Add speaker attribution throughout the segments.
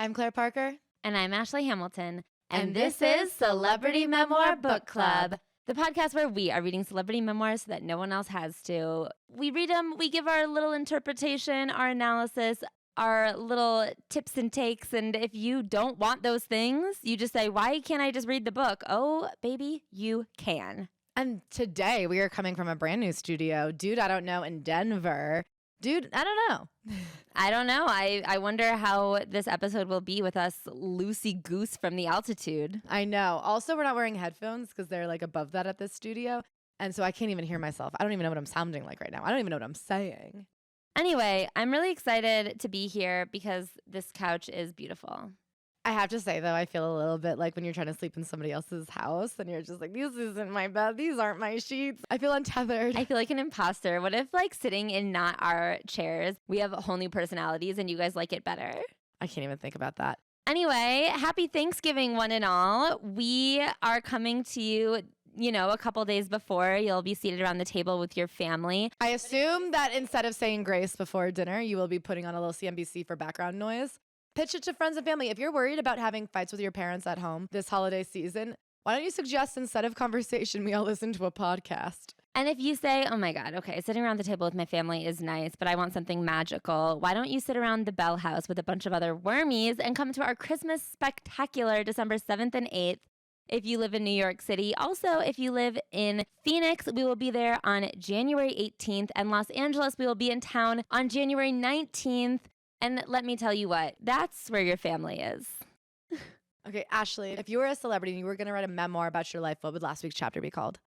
Speaker 1: I'm Claire Parker.
Speaker 2: And I'm Ashley Hamilton. And this is Celebrity Memoir Book Club, the podcast where we are reading celebrity memoirs so that no one else has to. We read them, we give our little interpretation, our analysis, our little tips and takes. And if you don't want those things, you just say, why can't I just read the book? Oh, baby, you can.
Speaker 1: And today we are coming from a brand new studio, Dude, I Don't Know, in Denver. Dude, I don't know.
Speaker 2: I don't know. I wonder how this episode will be with us loosey-goose from the altitude.
Speaker 1: I know. Also, we're not wearing headphones because they're like above that at this studio. And so I can't even hear myself. I don't even know what I'm sounding like right now. I don't even know what I'm saying.
Speaker 2: Anyway, I'm really excited to be here because this couch is beautiful.
Speaker 1: I have to say, though, I feel a little bit like when you're trying to sleep in somebody else's house and you're just like, this isn't my bed. These aren't my sheets. I feel untethered.
Speaker 2: I feel like an imposter. What if, like, sitting in not our chairs, we have whole new personalities and you guys like it better?
Speaker 1: I can't even think about that.
Speaker 2: Anyway, happy Thanksgiving, one and all. We are coming to you, a couple days before. You'll be seated around the table with your family.
Speaker 1: I assume that instead of saying grace before dinner, you will be putting on a little CNBC for background noise. Pitch it to friends and family. If you're worried about having fights with your parents at home this holiday season, why don't you suggest instead of conversation, we all listen to a podcast?
Speaker 2: And if you say, oh my God, okay, sitting around the table with my family is nice, but I want something magical, why don't you sit around the Bell House with a bunch of other wormies and come to our Christmas spectacular December 7th and 8th if you live in New York City. Also, if you live in Phoenix, we will be there on January 18th, and Los Angeles, we will be in town on January 19th. And let me tell you what, that's where your family is.
Speaker 1: Okay, Ashley, if you were a celebrity and you were going to write a memoir about your life, what would last week's chapter be called?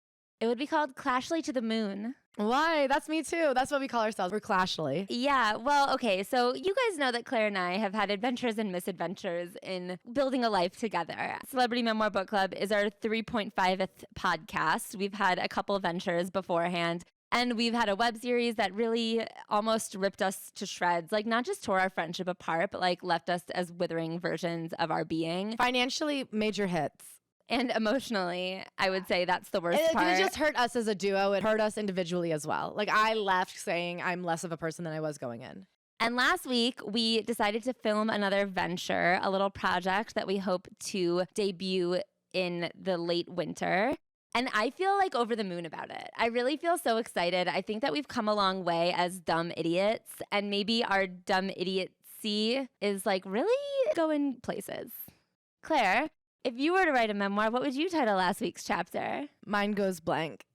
Speaker 2: It would be called Clashly to the Moon.
Speaker 1: Why? That's me too. That's what we call ourselves. We're Clashly.
Speaker 2: Yeah, well, okay, so you guys know that Claire and I have had adventures and misadventures in building a life together. Celebrity Memoir Book Club is our 3.5th podcast. We've had a couple ventures beforehand. And we've had a web series that really almost ripped us to shreds, like not just tore our friendship apart, but like left us as withering versions of our being.
Speaker 1: Financially, major hits.
Speaker 2: And emotionally, I would say that's the worst part.
Speaker 1: It didn't just hurt us as a duo, it hurt us individually as well. Like I left saying I'm less of a person than I was going in.
Speaker 2: And last week, we decided to film another venture, a little project that we hope to debut in the late winter. And I feel like over the moon about it. I really feel so excited. I think that we've come a long way as dumb idiots. And maybe our dumb idiocy is like really going places. Claire, if you were to write a memoir, what would you title last week's chapter?
Speaker 1: Mine goes blank.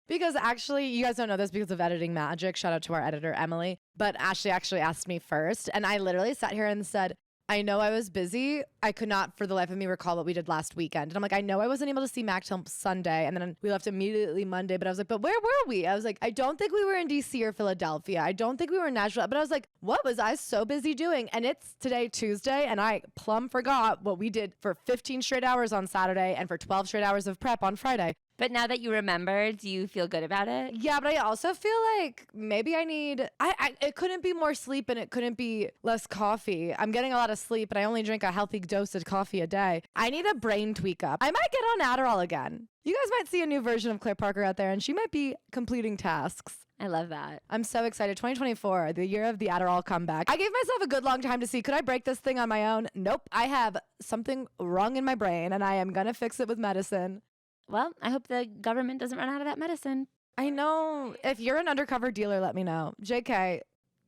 Speaker 1: Because actually, you guys don't know this because of editing magic. Shout out to our editor, Emily. But Ashley actually asked me first. And I literally sat here and said, I know I was busy. I could not for the life of me recall what we did last weekend. And I'm like, I know I wasn't able to see Mac till Sunday. And then we left immediately Monday. But I was like, but where were we? I was like, I don't think we were in DC or Philadelphia. I don't think we were in Nashville. But I was like, what was I so busy doing? And it's today, Tuesday. And I plumb forgot what we did for 15 straight hours on Saturday and for 12 straight hours of prep on Friday.
Speaker 2: But now that you remember, do you feel good about it?
Speaker 1: Yeah, but I also feel like maybe I need, it couldn't be more sleep and it couldn't be less coffee. I'm getting a lot of sleep, but I only drink a healthy dose of coffee a day. I need a brain tweak up. I might get on Adderall again. You guys might see a new version of Claire Parker out there and she might be completing tasks.
Speaker 2: I love that.
Speaker 1: I'm so excited. 2024, the year of the Adderall comeback. I gave myself a good long time to see, could I break this thing on my own? Nope. I have something wrong in my brain and I am going to fix it with medicine.
Speaker 2: Well, I hope the government doesn't run out of that medicine.
Speaker 1: I know. If you're an undercover dealer, let me know. JK.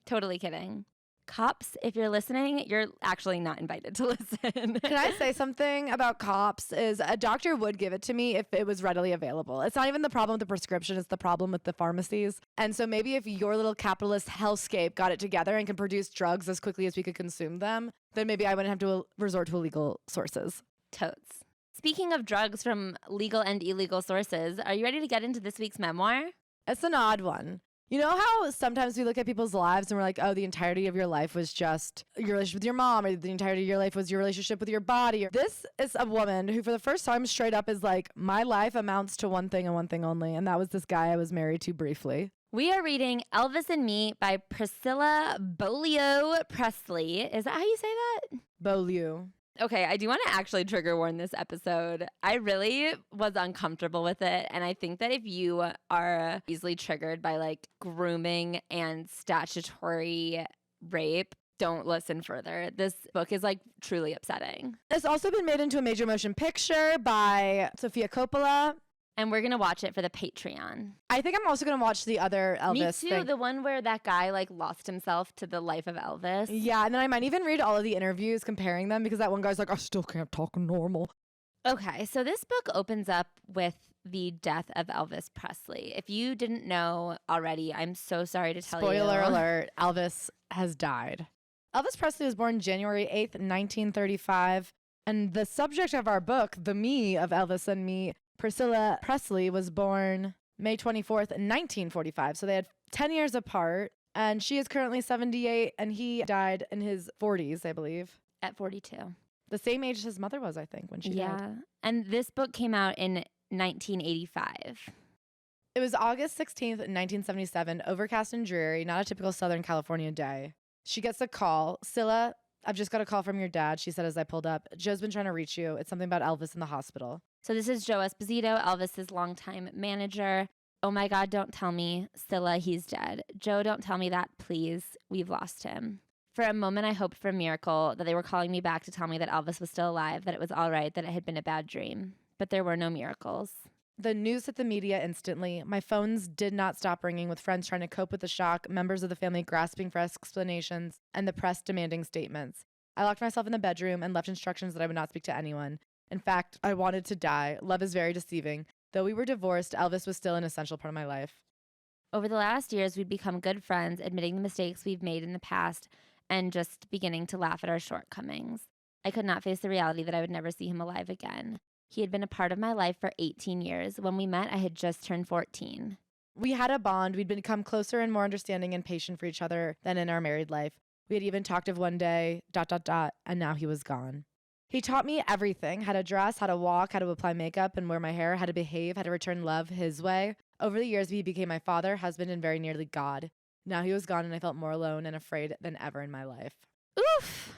Speaker 2: Totally kidding. Cops, if you're listening, you're actually not invited to listen.
Speaker 1: Can I say something about cops? Is a doctor would give it to me if it was readily available. It's not even the problem with the prescription. It's the problem with the pharmacies. And so maybe if your little capitalist hellscape got it together and can produce drugs as quickly as we could consume them, then maybe I wouldn't have to resort to illegal sources.
Speaker 2: Totes. Speaking of drugs from legal and illegal sources, are you ready to get into this week's memoir?
Speaker 1: It's an odd one. You know how sometimes we look at people's lives and we're like, oh, the entirety of your life was just your relationship with your mom, or the entirety of your life was your relationship with your body. This is a woman who for the first time straight up is like, my life amounts to one thing and one thing only. And that was this guy I was married to briefly.
Speaker 2: We are reading Elvis and Me by Priscilla Presley. Is that how you say that?
Speaker 1: Beaulieu.
Speaker 2: Okay, I do want to actually trigger warn this episode. I really was uncomfortable with it. And I think that if you are easily triggered by like grooming and statutory rape, don't listen further. This book is like truly upsetting.
Speaker 1: It's also been made into a major motion picture by Sofia Coppola.
Speaker 2: And we're going to watch it for the Patreon.
Speaker 1: I think I'm also going to watch the other Elvis
Speaker 2: Me too,
Speaker 1: thing.
Speaker 2: the one where that guy like lost himself to the life of Elvis.
Speaker 1: Yeah, and then I might even read all of the interviews comparing them because that one guy's like, I still can't talk normal.
Speaker 2: Okay, so this book opens up with the death of Elvis Presley. If you didn't know already, I'm so sorry to tell you.
Speaker 1: Spoiler alert, Elvis has died. Elvis Presley was born January 8th, 1935. And the subject of our book, The Me of Elvis and Me, Priscilla Presley, was born May 24th, 1945. So they had 10 years apart. And she is currently 78, and he died in his 40s, I believe.
Speaker 2: At 42.
Speaker 1: The same age his mother was, I think, when she died.
Speaker 2: Yeah. And this book came out in 1985.
Speaker 1: It was August 16th, 1977, overcast and dreary, not a typical Southern California day. She gets a call. Scylla, I've just got a call from your dad, she said as I pulled up. Joe's been trying to reach you. It's something about Elvis in the hospital.
Speaker 2: So this is Joe Esposito, Elvis's longtime manager. Oh my God, don't tell me. Scylla, he's dead. Joe, don't tell me that, please. We've lost him. For a moment, I hoped for a miracle, that they were calling me back to tell me that Elvis was still alive, that it was all right, that it had been a bad dream. But there were no miracles.
Speaker 1: The news hit the media instantly. My phones did not stop ringing with friends trying to cope with the shock, members of the family grasping for explanations, and the press demanding statements. I locked myself in the bedroom and left instructions that I would not speak to anyone. In fact, I wanted to die. Love is very deceiving. Though we were divorced, Elvis was still an essential part of my life.
Speaker 2: Over the last years, we'd become good friends, admitting the mistakes we've made in the past and just beginning to laugh at our shortcomings. I could not face the reality that I would never see him alive again. He had been a part of my life for 18 years. When we met, I had just turned 14.
Speaker 1: We had a bond. We'd become closer and more understanding and patient for each other than in our married life. We had even talked of one day, ... and now he was gone. He taught me everything, how to dress, how to walk, how to apply makeup and wear my hair, how to behave, how to return love his way. Over the years, he became my father, husband, and very nearly God. Now he was gone and I felt more alone and afraid than ever in my life.
Speaker 2: Oof.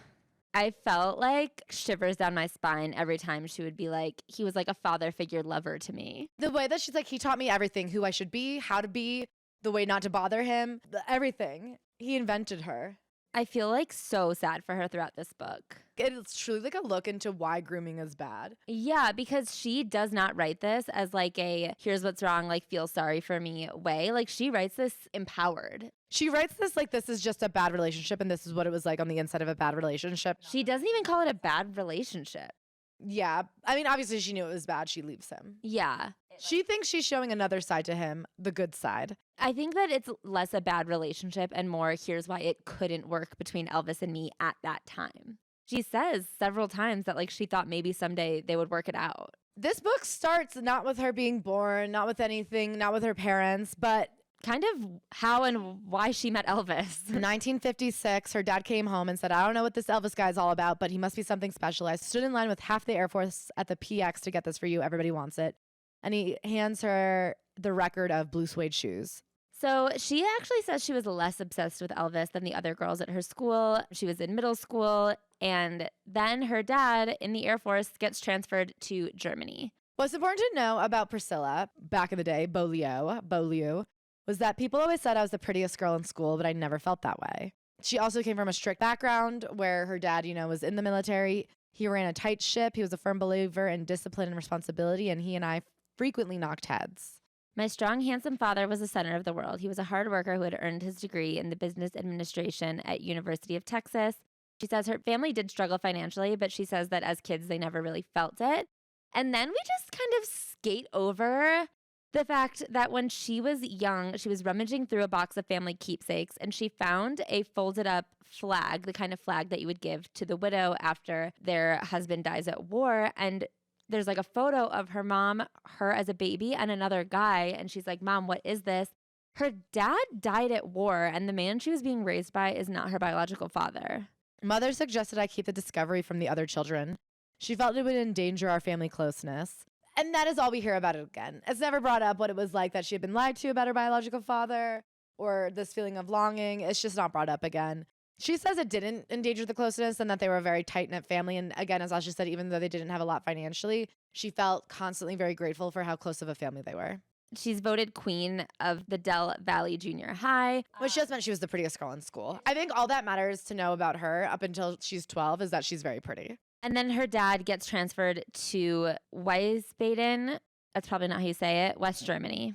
Speaker 2: I felt like shivers down my spine every time she would be like, he was like a father figure lover to me.
Speaker 1: The way that she's like, he taught me everything, who I should be, how to be, the way not to bother him, everything. He invented her.
Speaker 2: I feel like so sad for her throughout this book.
Speaker 1: It's truly like a look into why grooming is bad.
Speaker 2: Yeah, because she does not write this as like a here's what's wrong, like feel sorry for me way. Like she writes this empowered.
Speaker 1: She writes this like this is just a bad relationship and this is what it was like on the inside of a bad relationship.
Speaker 2: She doesn't even call it a bad relationship.
Speaker 1: Yeah. I mean, obviously she knew it was bad. She leaves him.
Speaker 2: Yeah.
Speaker 1: She thinks she's showing another side to him, the good side.
Speaker 2: I think that it's less a bad relationship and more here's why it couldn't work between Elvis and me at that time. She says several times that like she thought maybe someday they would work it out.
Speaker 1: This book starts not with her being born, not with anything, not with her parents, but
Speaker 2: kind of how and why she met Elvis.
Speaker 1: 1956, her dad came home and said, I don't know what this Elvis guy's all about, but he must be something special. I stood in line with half the Air Force at the PX to get this for you. Everybody wants it. And he hands her the record of blue suede shoes.
Speaker 2: So she actually says she was less obsessed with Elvis than the other girls at her school. She was in middle school. And then her dad in the Air Force gets transferred to Germany.
Speaker 1: What's important to know about Priscilla, back in the day, Beaulieu, was that people always said I was the prettiest girl in school, but I never felt that way. She also came from a strict background where her dad, was in the military. He ran a tight ship. He was a firm believer in discipline and responsibility, and he and I frequently knocked heads.
Speaker 2: My strong, handsome father was the center of the world. He was a hard worker who had earned his degree in the business administration at University of Texas. She says her family did struggle financially, but she says that as kids, they never really felt it. And then we just kind of skate over the fact that when she was young, she was rummaging through a box of family keepsakes and she found a folded up flag, the kind of flag that you would give to the widow after their husband dies at war. And there's like a photo of her mom, her as a baby, and another guy. And she's like, Mom, what is this? Her dad died at war, and the man she was being raised by is not her biological father.
Speaker 1: Mother suggested I keep the discovery from the other children. She felt it would endanger our family closeness. And that is all we hear about it again. It's never brought up what it was like that she had been lied to about her biological father or this feeling of longing. It's just not brought up again. She says it didn't endanger the closeness and that they were a very tight-knit family. And again, as Asha said, even though they didn't have a lot financially, she felt constantly very grateful for how close of a family they were.
Speaker 2: She's voted queen of the Del Valley Junior High.
Speaker 1: Which just meant she was the prettiest girl in school. I think all that matters to know about her up until she's 12 is that she's very pretty.
Speaker 2: And then her dad gets transferred to Wiesbaden. That's probably not how you say it. West Germany.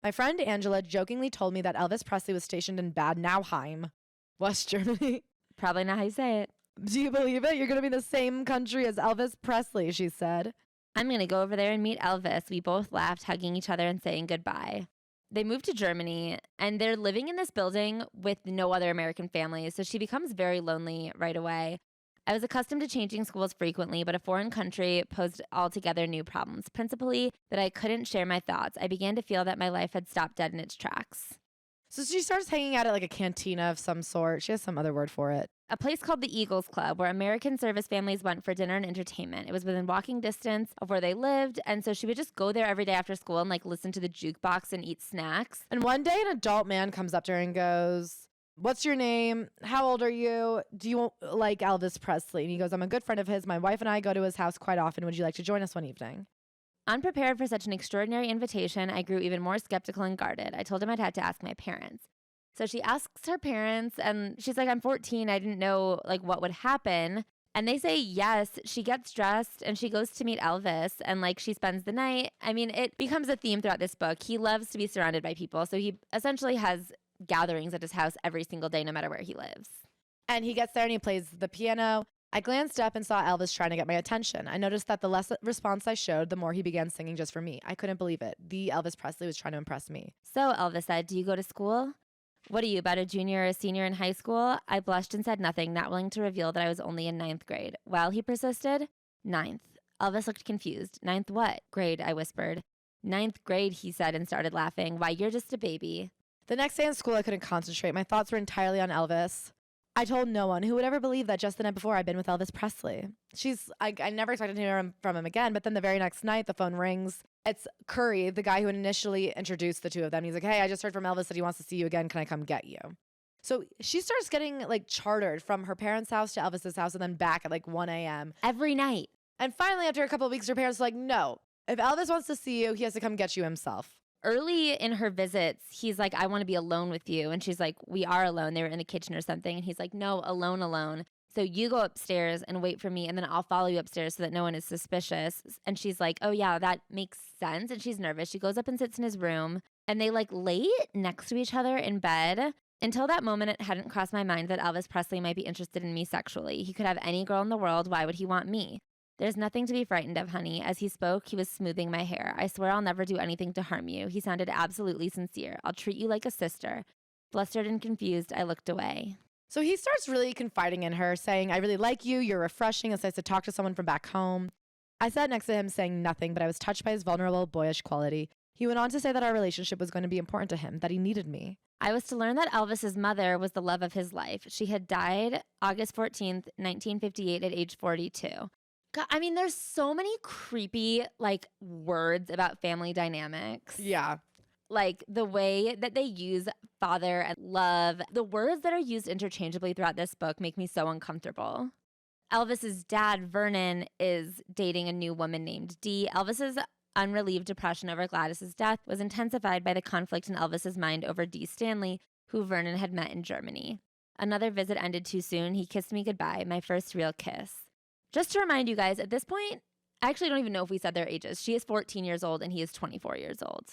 Speaker 1: My friend Angela jokingly told me that Elvis Presley was stationed in Bad Nauheim, West Germany.
Speaker 2: Probably not how you say it.
Speaker 1: Do you believe it? You're going to be in the same country as Elvis Presley, she said.
Speaker 2: I'm going to go over there and meet Elvis. We both laughed, hugging each other and saying goodbye. They moved to Germany, and they're living in this building with no other American families, so she becomes very lonely right away. I was accustomed to changing schools frequently, but a foreign country posed altogether new problems, principally that I couldn't share my thoughts. I began to feel that my life had stopped dead in its tracks.
Speaker 1: So she starts hanging out at like a cantina of some sort. She has some other word for it.
Speaker 2: A place called the Eagles Club, where American service families went for dinner and entertainment. It was within walking distance of where they lived, and so she would just go there every day after school and like listen to the jukebox and eat snacks.
Speaker 1: And one day an adult man comes up to her and goes, "What's your name? How old are you? Do you like Elvis Presley?" And he goes, "I'm a good friend of his. My wife and I go to his house quite often. Would you like to join us one evening?"
Speaker 2: Unprepared for such an extraordinary invitation, I grew even more skeptical and guarded. I told him I'd had to ask my parents. So she asks her parents, and she's like, "I'm 14. I didn't know like what would happen." And they say yes. She gets dressed and she goes to meet Elvis, and like she spends the night. I mean, it becomes a theme throughout this book. He loves to be surrounded by people. So he essentially has gatherings at his house every single day, no matter where he lives.
Speaker 1: And he gets there and he plays the piano. I glanced up and saw Elvis trying to get my attention. I noticed that the less response I showed, the more he began singing just for me. I couldn't believe it. The Elvis Presley was trying to impress me.
Speaker 2: So Elvis said, "Do you go to school?" "What are you, about a junior or a senior in high school?" I blushed and said nothing, not willing to reveal that I was only in 9th grade. "Well," he persisted. "Ninth." Elvis looked confused. "Ninth what grade?" I whispered. "9th grade," he said and started laughing. "Why, you're just a baby."
Speaker 1: The next day in school, I couldn't concentrate. My thoughts were entirely on Elvis. I told no one. Who would ever believe that just the night before I'd been with Elvis Presley? I never expected to hear from him again, but then the very next night, the phone rings. It's Curry, the guy who initially introduced the two of them. He's like, "Hey, I just heard from Elvis that he wants to see you again. Can I come get you?" So she starts getting like chartered from her parents' house to Elvis's house and then back at like 1 a.m.
Speaker 2: Every night.
Speaker 1: And finally, after a couple of weeks, her parents are like, "No, if Elvis wants to see you, he has to come get you himself."
Speaker 2: Early in her visits, he's like, "I want to be alone with you." And she's like, "We are alone." They were in the kitchen or something. And he's like, "No, alone. So you go upstairs and wait for me, and then I'll follow you upstairs so that no one is suspicious." And she's like, "Oh, yeah, that makes sense." And she's nervous. She goes up and sits in his room, and they like lay next to each other in bed. Until that moment, it hadn't crossed my mind that Elvis Presley might be interested in me sexually. He could have any girl in the world. Why would he want me? "There's nothing to be frightened of, honey." As he spoke, he was smoothing my hair. "I swear I'll never do anything to harm you." He sounded absolutely sincere. "I'll treat you like a sister." Flustered and confused, I looked away.
Speaker 1: So he starts really confiding in her, saying, "I really like you. You're refreshing. It's nice to talk to someone from back home." I sat next to him saying nothing, but I was touched by his vulnerable, boyish quality. He went on to say that our relationship was going to be important to him, that he needed me.
Speaker 2: I was to learn that Elvis's mother was the love of his life. She had died August 14th, 1958 at age 42. God, I mean, there's so many creepy, like, words about family dynamics.
Speaker 1: Yeah.
Speaker 2: Like, the way that they use father and love. The words that are used interchangeably throughout this book make me so uncomfortable. Elvis's dad, Vernon, is dating a new woman named Dee. Elvis's unrelieved depression over Gladys's death was intensified by the conflict in Elvis's mind over Dee Stanley, who Vernon had met in Germany. Another visit ended too soon. He kissed me goodbye, my first real kiss. Just to remind you guys, at this point, I actually don't even know if we said their ages. She is 14 years old and he is 24 years old.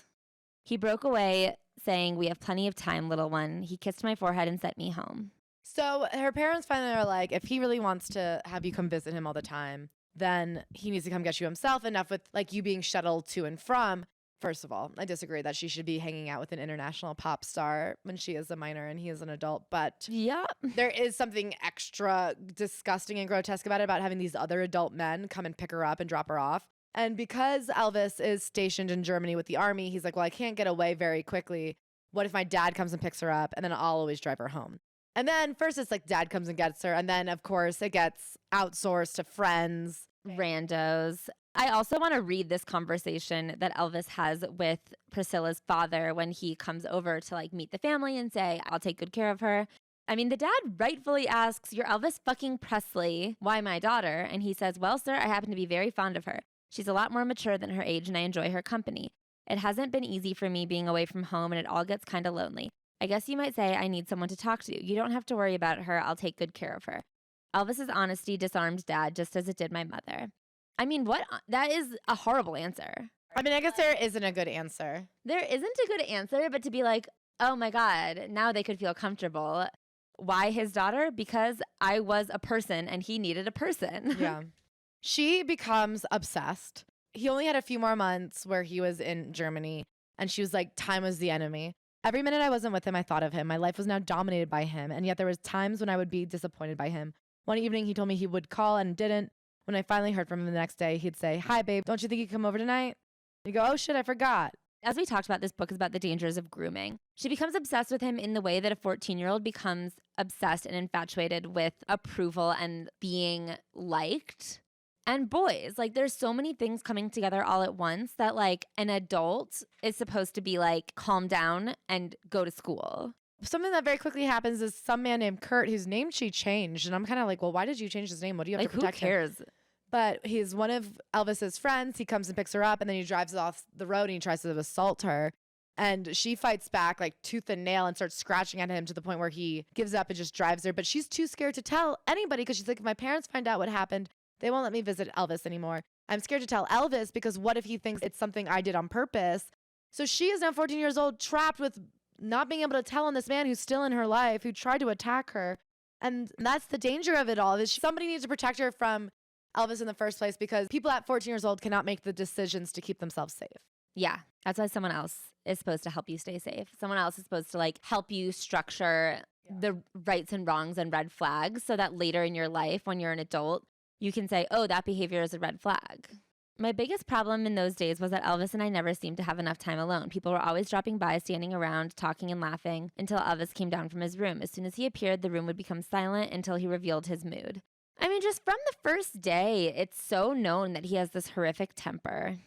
Speaker 2: He broke away saying, "We have plenty of time, little one." He kissed my forehead and sent me home.
Speaker 1: So her parents finally are like, if he really wants to have you come visit him all the time, then he needs to come get you himself, enough with like you being shuttled to and from. First of all, I disagree that she should be hanging out with an international pop star when she is a minor and he is an adult. But
Speaker 2: yeah,
Speaker 1: there is something extra disgusting and grotesque about it, about having these other adult men come and pick her up and drop her off. And because Elvis is stationed in Germany with the army, he's like, "Well, I can't get away very quickly. What if my dad comes and picks her up, and then I'll always drive her home?" And then first it's like dad comes and gets her. And then, of course, it gets outsourced to friends.
Speaker 2: Randos. I also want to read this conversation that Elvis has with Priscilla's father when he comes over to like meet the family and say, "I'll take good care of her." I mean, the dad rightfully asks, "You're Elvis fucking Presley. Why my daughter?" And he says, "Well, sir, I happen to be very fond of her. She's a lot more mature than her age and I enjoy her company. It hasn't been easy for me being away from home and it all gets kind of lonely. I guess you might say I need someone to talk to. You don't have to worry about her. I'll take good care of her. Elvis's honesty disarmed Dad just as it did my mother. I mean, what? That is a horrible answer.
Speaker 1: I mean, I guess there isn't a good answer.
Speaker 2: There isn't a good answer, but to be like, oh my God, now they could feel comfortable. Why his daughter? Because I was a person and he needed a person.
Speaker 1: Yeah. She becomes obsessed. He only had a few more months where he was in Germany, and she was like, time was the enemy. Every minute I wasn't with him, I thought of him. My life was now dominated by him, and yet there was times when I would be disappointed by him. One evening, he told me he would call and didn't. When I finally heard from him the next day, he'd say, hi, babe, don't you think you could come over tonight? You go, oh shit, I forgot.
Speaker 2: As we talked about, this book is about the dangers of grooming. She becomes obsessed with him in the way that a 14-year-old becomes obsessed and infatuated with approval and being liked. And boys, like there's so many things coming together all at once that like an adult is supposed to be like, calm down and go to school.
Speaker 1: Something that very quickly happens is some man named Kurt, whose name she changed. And I'm kind of like, well, why did you change his name? What do you have
Speaker 2: Like,
Speaker 1: to protect
Speaker 2: who cares?
Speaker 1: him? But he's one of Elvis's friends. He comes and picks her up, and then he drives off the road and he tries to assault her. And she fights back like tooth and nail and starts scratching at him to the point where he gives up and just drives her. But she's too scared to tell anybody because she's like, if my parents find out what happened, they won't let me visit Elvis anymore. I'm scared to tell Elvis because what if he thinks it's something I did on purpose? So she is now 14 years old, trapped with not being able to tell on this man who's still in her life, who tried to attack her. And that's the danger of it all, is somebody needs to protect her from Elvis in the first place, because people at 14 years old cannot make the decisions to keep themselves safe.
Speaker 2: Yeah, that's why someone else is supposed to help you stay safe. Someone else is supposed to like help you structure the rights and wrongs and red flags so that later in your life, when you're an adult, you can say, oh, that behavior is a red flag. My biggest problem in those days was that Elvis and I never seemed to have enough time alone. People were always dropping by, standing around, talking and laughing until Elvis came down from his room. As soon as he appeared, the room would become silent until he revealed his mood. I mean, just from the first day, it's so known that he has this horrific temper.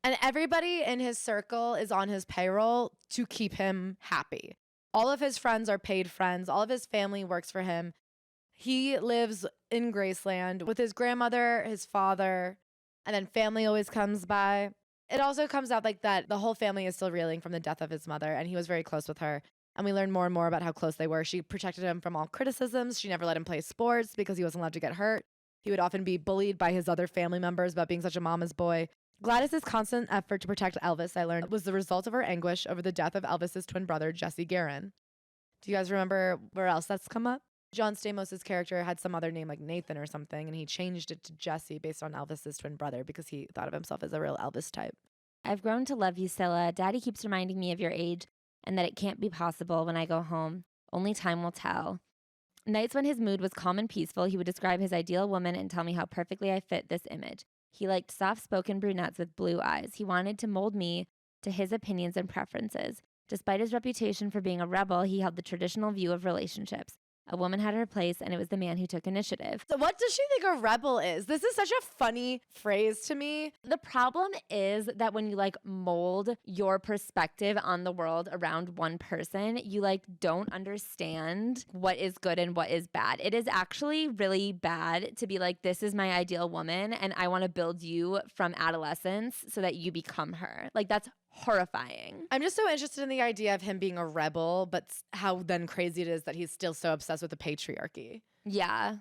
Speaker 1: And everybody in his circle is on his payroll to keep him happy. All of his friends are paid friends. All of his family works for him. He lives in Graceland with his grandmother, his father, and then family always comes by. It also comes out like that the whole family is still reeling from the death of his mother, and he was very close with her. And we learned more and more about how close they were. She protected him from all criticisms. She never let him play sports because he wasn't allowed to get hurt. He would often be bullied by his other family members about being such a mama's boy. Gladys's constant effort to protect Elvis, I learned, was the result of her anguish over the death of Elvis's twin brother, Jesse Guerin. Do you guys remember where else that's come up? John Stamos' character had some other name like Nathan or something, and he changed it to Jesse based on Elvis's twin brother because he thought of himself as a real Elvis type.
Speaker 2: I've grown to love you, Scylla. Daddy keeps reminding me of your age and that it can't be possible when I go home. Only time will tell. Nights when his mood was calm and peaceful, he would describe his ideal woman and tell me how perfectly I fit this image. He liked soft-spoken brunettes with blue eyes. He wanted to mold me to his opinions and preferences. Despite his reputation for being a rebel, he held the traditional view of relationships. A woman had her place, and it was the man who took initiative.
Speaker 1: So what does she think a rebel is? This is such a funny phrase to me.
Speaker 2: The problem is that when you like mold your perspective on the world around one person, you like don't understand what is good and what is bad. It is actually really bad to be like, this is my ideal woman, and I want to build you from adolescence so that you become her. Like, that's horrifying.
Speaker 1: I'm just so interested in the idea of him being a rebel, but how then crazy it is that he's still so obsessed with the patriarchy.
Speaker 2: Yeah.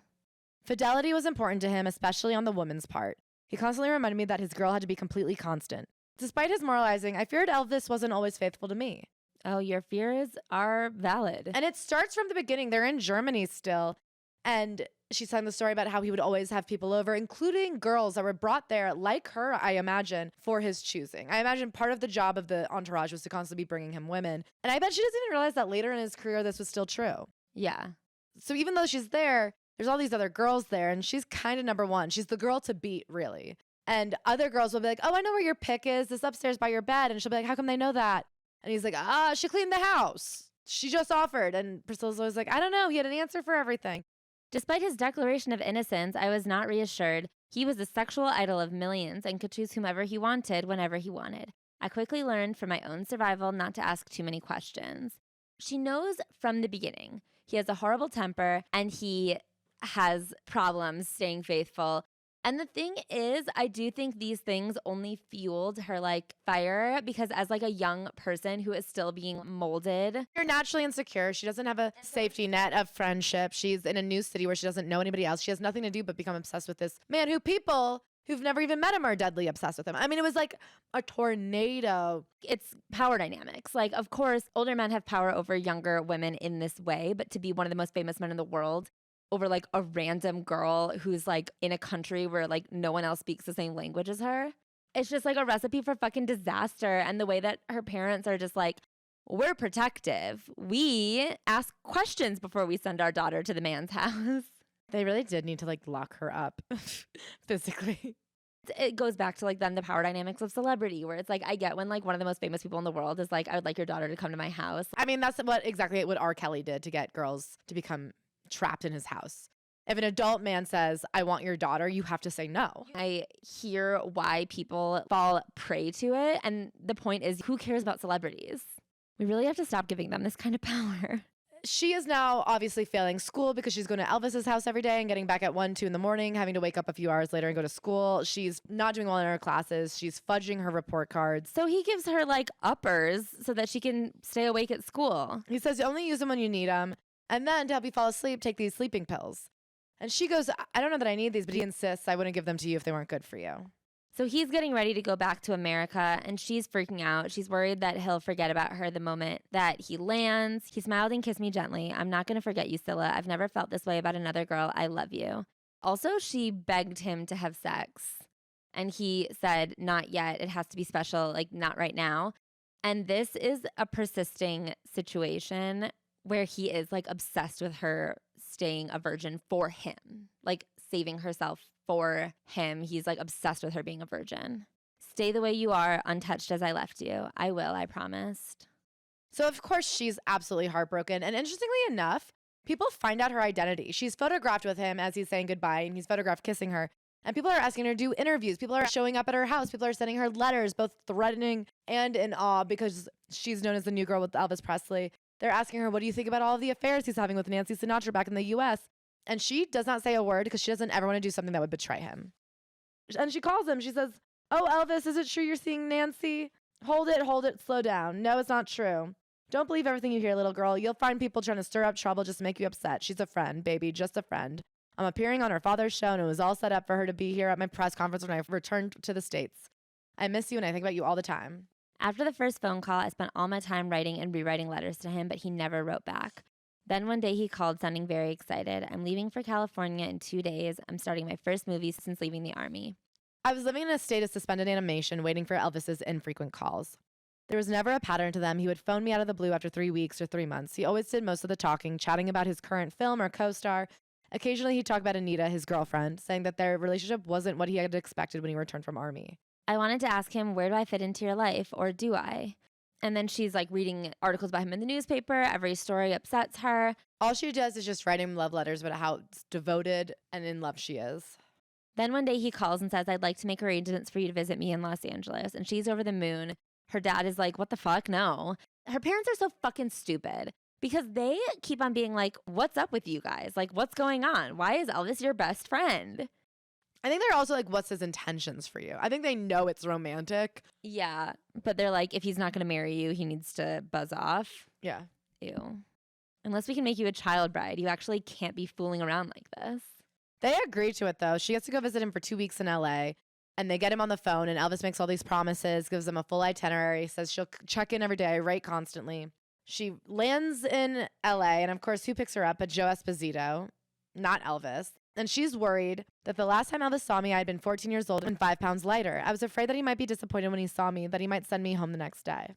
Speaker 1: Fidelity was important to him, especially on the woman's part. He constantly reminded me that his girl had to be completely constant. Despite his moralizing, I feared Elvis wasn't always faithful to me.
Speaker 2: Oh, your fears are valid.
Speaker 1: And it starts from the beginning. They're in Germany still. And she's telling the story about how he would always have people over, including girls that were brought there, like her, I imagine, for his choosing. I imagine part of the job of the entourage was to constantly be bringing him women. And I bet she doesn't even realize that later in his career, this was still true.
Speaker 2: Yeah.
Speaker 1: So even though she's there, there's all these other girls there, and she's kind of number one. She's the girl to beat, really. And other girls will be like, oh, I know where your pick is. This upstairs by your bed. And she'll be like, how come they know that? And he's like, she cleaned the house. She just offered. And Priscilla's always like, I don't know. He had an answer for everything.
Speaker 2: Despite his declaration of innocence, I was not reassured. He was the sexual idol of millions and could choose whomever he wanted whenever he wanted. I quickly learned for my own survival not to ask too many questions. She knows from the beginning he has a horrible temper and he has problems staying faithful. And the thing is, I do think these things only fueled her like fire because as like a young person who is still being molded.
Speaker 1: You're naturally insecure. She doesn't have a safety net of friendship. She's in a new city where she doesn't know anybody else. She has nothing to do but become obsessed with this man who people who've never even met him are deadly obsessed with him. I mean, it was like a tornado.
Speaker 2: It's power dynamics. Like, of course, older men have power over younger women in this way, but to be one of the most famous men in the world over like a random girl who's like in a country where like no one else speaks the same language as her. It's just like a recipe for fucking disaster. And the way that her parents are just like, we're protective. We ask questions before we send our daughter to the man's house.
Speaker 1: They really did need to like lock her up physically.
Speaker 2: It goes back to like then the power dynamics of celebrity where it's like I get when like one of the most famous people in the world is like, I would like your daughter to come to my house.
Speaker 1: I mean, that's exactly what R. Kelly did to get girls to become trapped in his house. If an adult man says, I want your daughter, you have to say no.
Speaker 2: I hear why people fall prey to it. And the point is, who cares about celebrities? We really have to stop giving them this kind of power.
Speaker 1: She is now obviously failing school because she's going to Elvis's house every day and getting back at 1, 2 in the morning, having to wake up a few hours later and go to school. She's not doing well in her classes. She's fudging her report cards.
Speaker 2: So he gives her like uppers so that she can stay awake at school.
Speaker 1: He says you only use them when you need them. And then to help you fall asleep, take these sleeping pills. And she goes, I don't know that I need these, but he insists I wouldn't give them to you if they weren't good for you.
Speaker 2: So he's getting ready to go back to America and she's freaking out. She's worried that he'll forget about her the moment that he lands. He smiled and kissed me gently. I'm not going to forget you, Scylla. I've never felt this way about another girl. I love you. Also, she begged him to have sex. And he said, not yet. It has to be special, like not right now. And this is a persisting situation where he is like obsessed with her staying a virgin for him, like saving herself for him. He's like obsessed with her being a virgin. Stay the way you are, untouched as I left you. I will, I promised.
Speaker 1: So of course she's absolutely heartbroken. And interestingly enough, people find out her identity. She's photographed with him as he's saying goodbye and he's photographed kissing her. And people are asking her to do interviews. People are showing up at her house. People are sending her letters, both threatening and in awe because she's known as the new girl with Elvis Presley. They're asking her, what do you think about all of the affairs he's having with Nancy Sinatra back in the U.S.? And she does not say a word because she doesn't ever want to do something that would betray him. And she calls him. She says, oh, Elvis, is it true you're seeing Nancy? Hold it, slow down. No, it's not true. Don't believe everything you hear, little girl. You'll find people trying to stir up trouble just to make you upset. She's a friend, baby, just a friend. I'm appearing on her father's show, and it was all set up for her to be here at my press conference when I returned to the States. I miss you, and I think about you all the time.
Speaker 2: After the first phone call, I spent all my time writing and rewriting letters to him, but he never wrote back. Then one day he called, sounding very excited. I'm leaving for California in 2 days. I'm starting my first movie since leaving the Army.
Speaker 1: I was living in a state of suspended animation, waiting for Elvis's infrequent calls. There was never a pattern to them. He would phone me out of the blue after 3 weeks or 3 months. He always did most of the talking, chatting about his current film or co-star. Occasionally he'd talk about Anita, his girlfriend, saying that their relationship wasn't what he had expected when he returned from Army.
Speaker 2: I wanted to ask him, where do I fit into your life, or do I? And then she's like reading articles about him in the newspaper. Every story upsets her.
Speaker 1: All she does is just write him love letters about how devoted and in love she is.
Speaker 2: Then one day he calls and says, I'd like to make arrangements for you to visit me in Los Angeles. And she's over the moon. Her dad is like, what the fuck? No. Her parents are so fucking stupid because they keep on being like, what's up with you guys? Like, what's going on? Why is Elvis your best friend?
Speaker 1: I think they're also like, what's his intentions for you? I think they know it's romantic.
Speaker 2: Yeah, but they're like, if he's not going to marry you, he needs to buzz off.
Speaker 1: Yeah.
Speaker 2: Ew. Unless we can make you a child bride, you actually can't be fooling around like this.
Speaker 1: They agree to it, though. She gets to go visit him for 2 weeks in L.A., and they get him on the phone, and Elvis makes all these promises, gives them a full itinerary, says she'll check in every day, write constantly. She lands in L.A., and of course, who picks her up? But Joe Esposito, not Elvis. And she's worried that the last time Elvis saw me, I had been 14 years old and 5 pounds lighter. I was afraid that he might be disappointed when he saw me, that he might send me home the next day.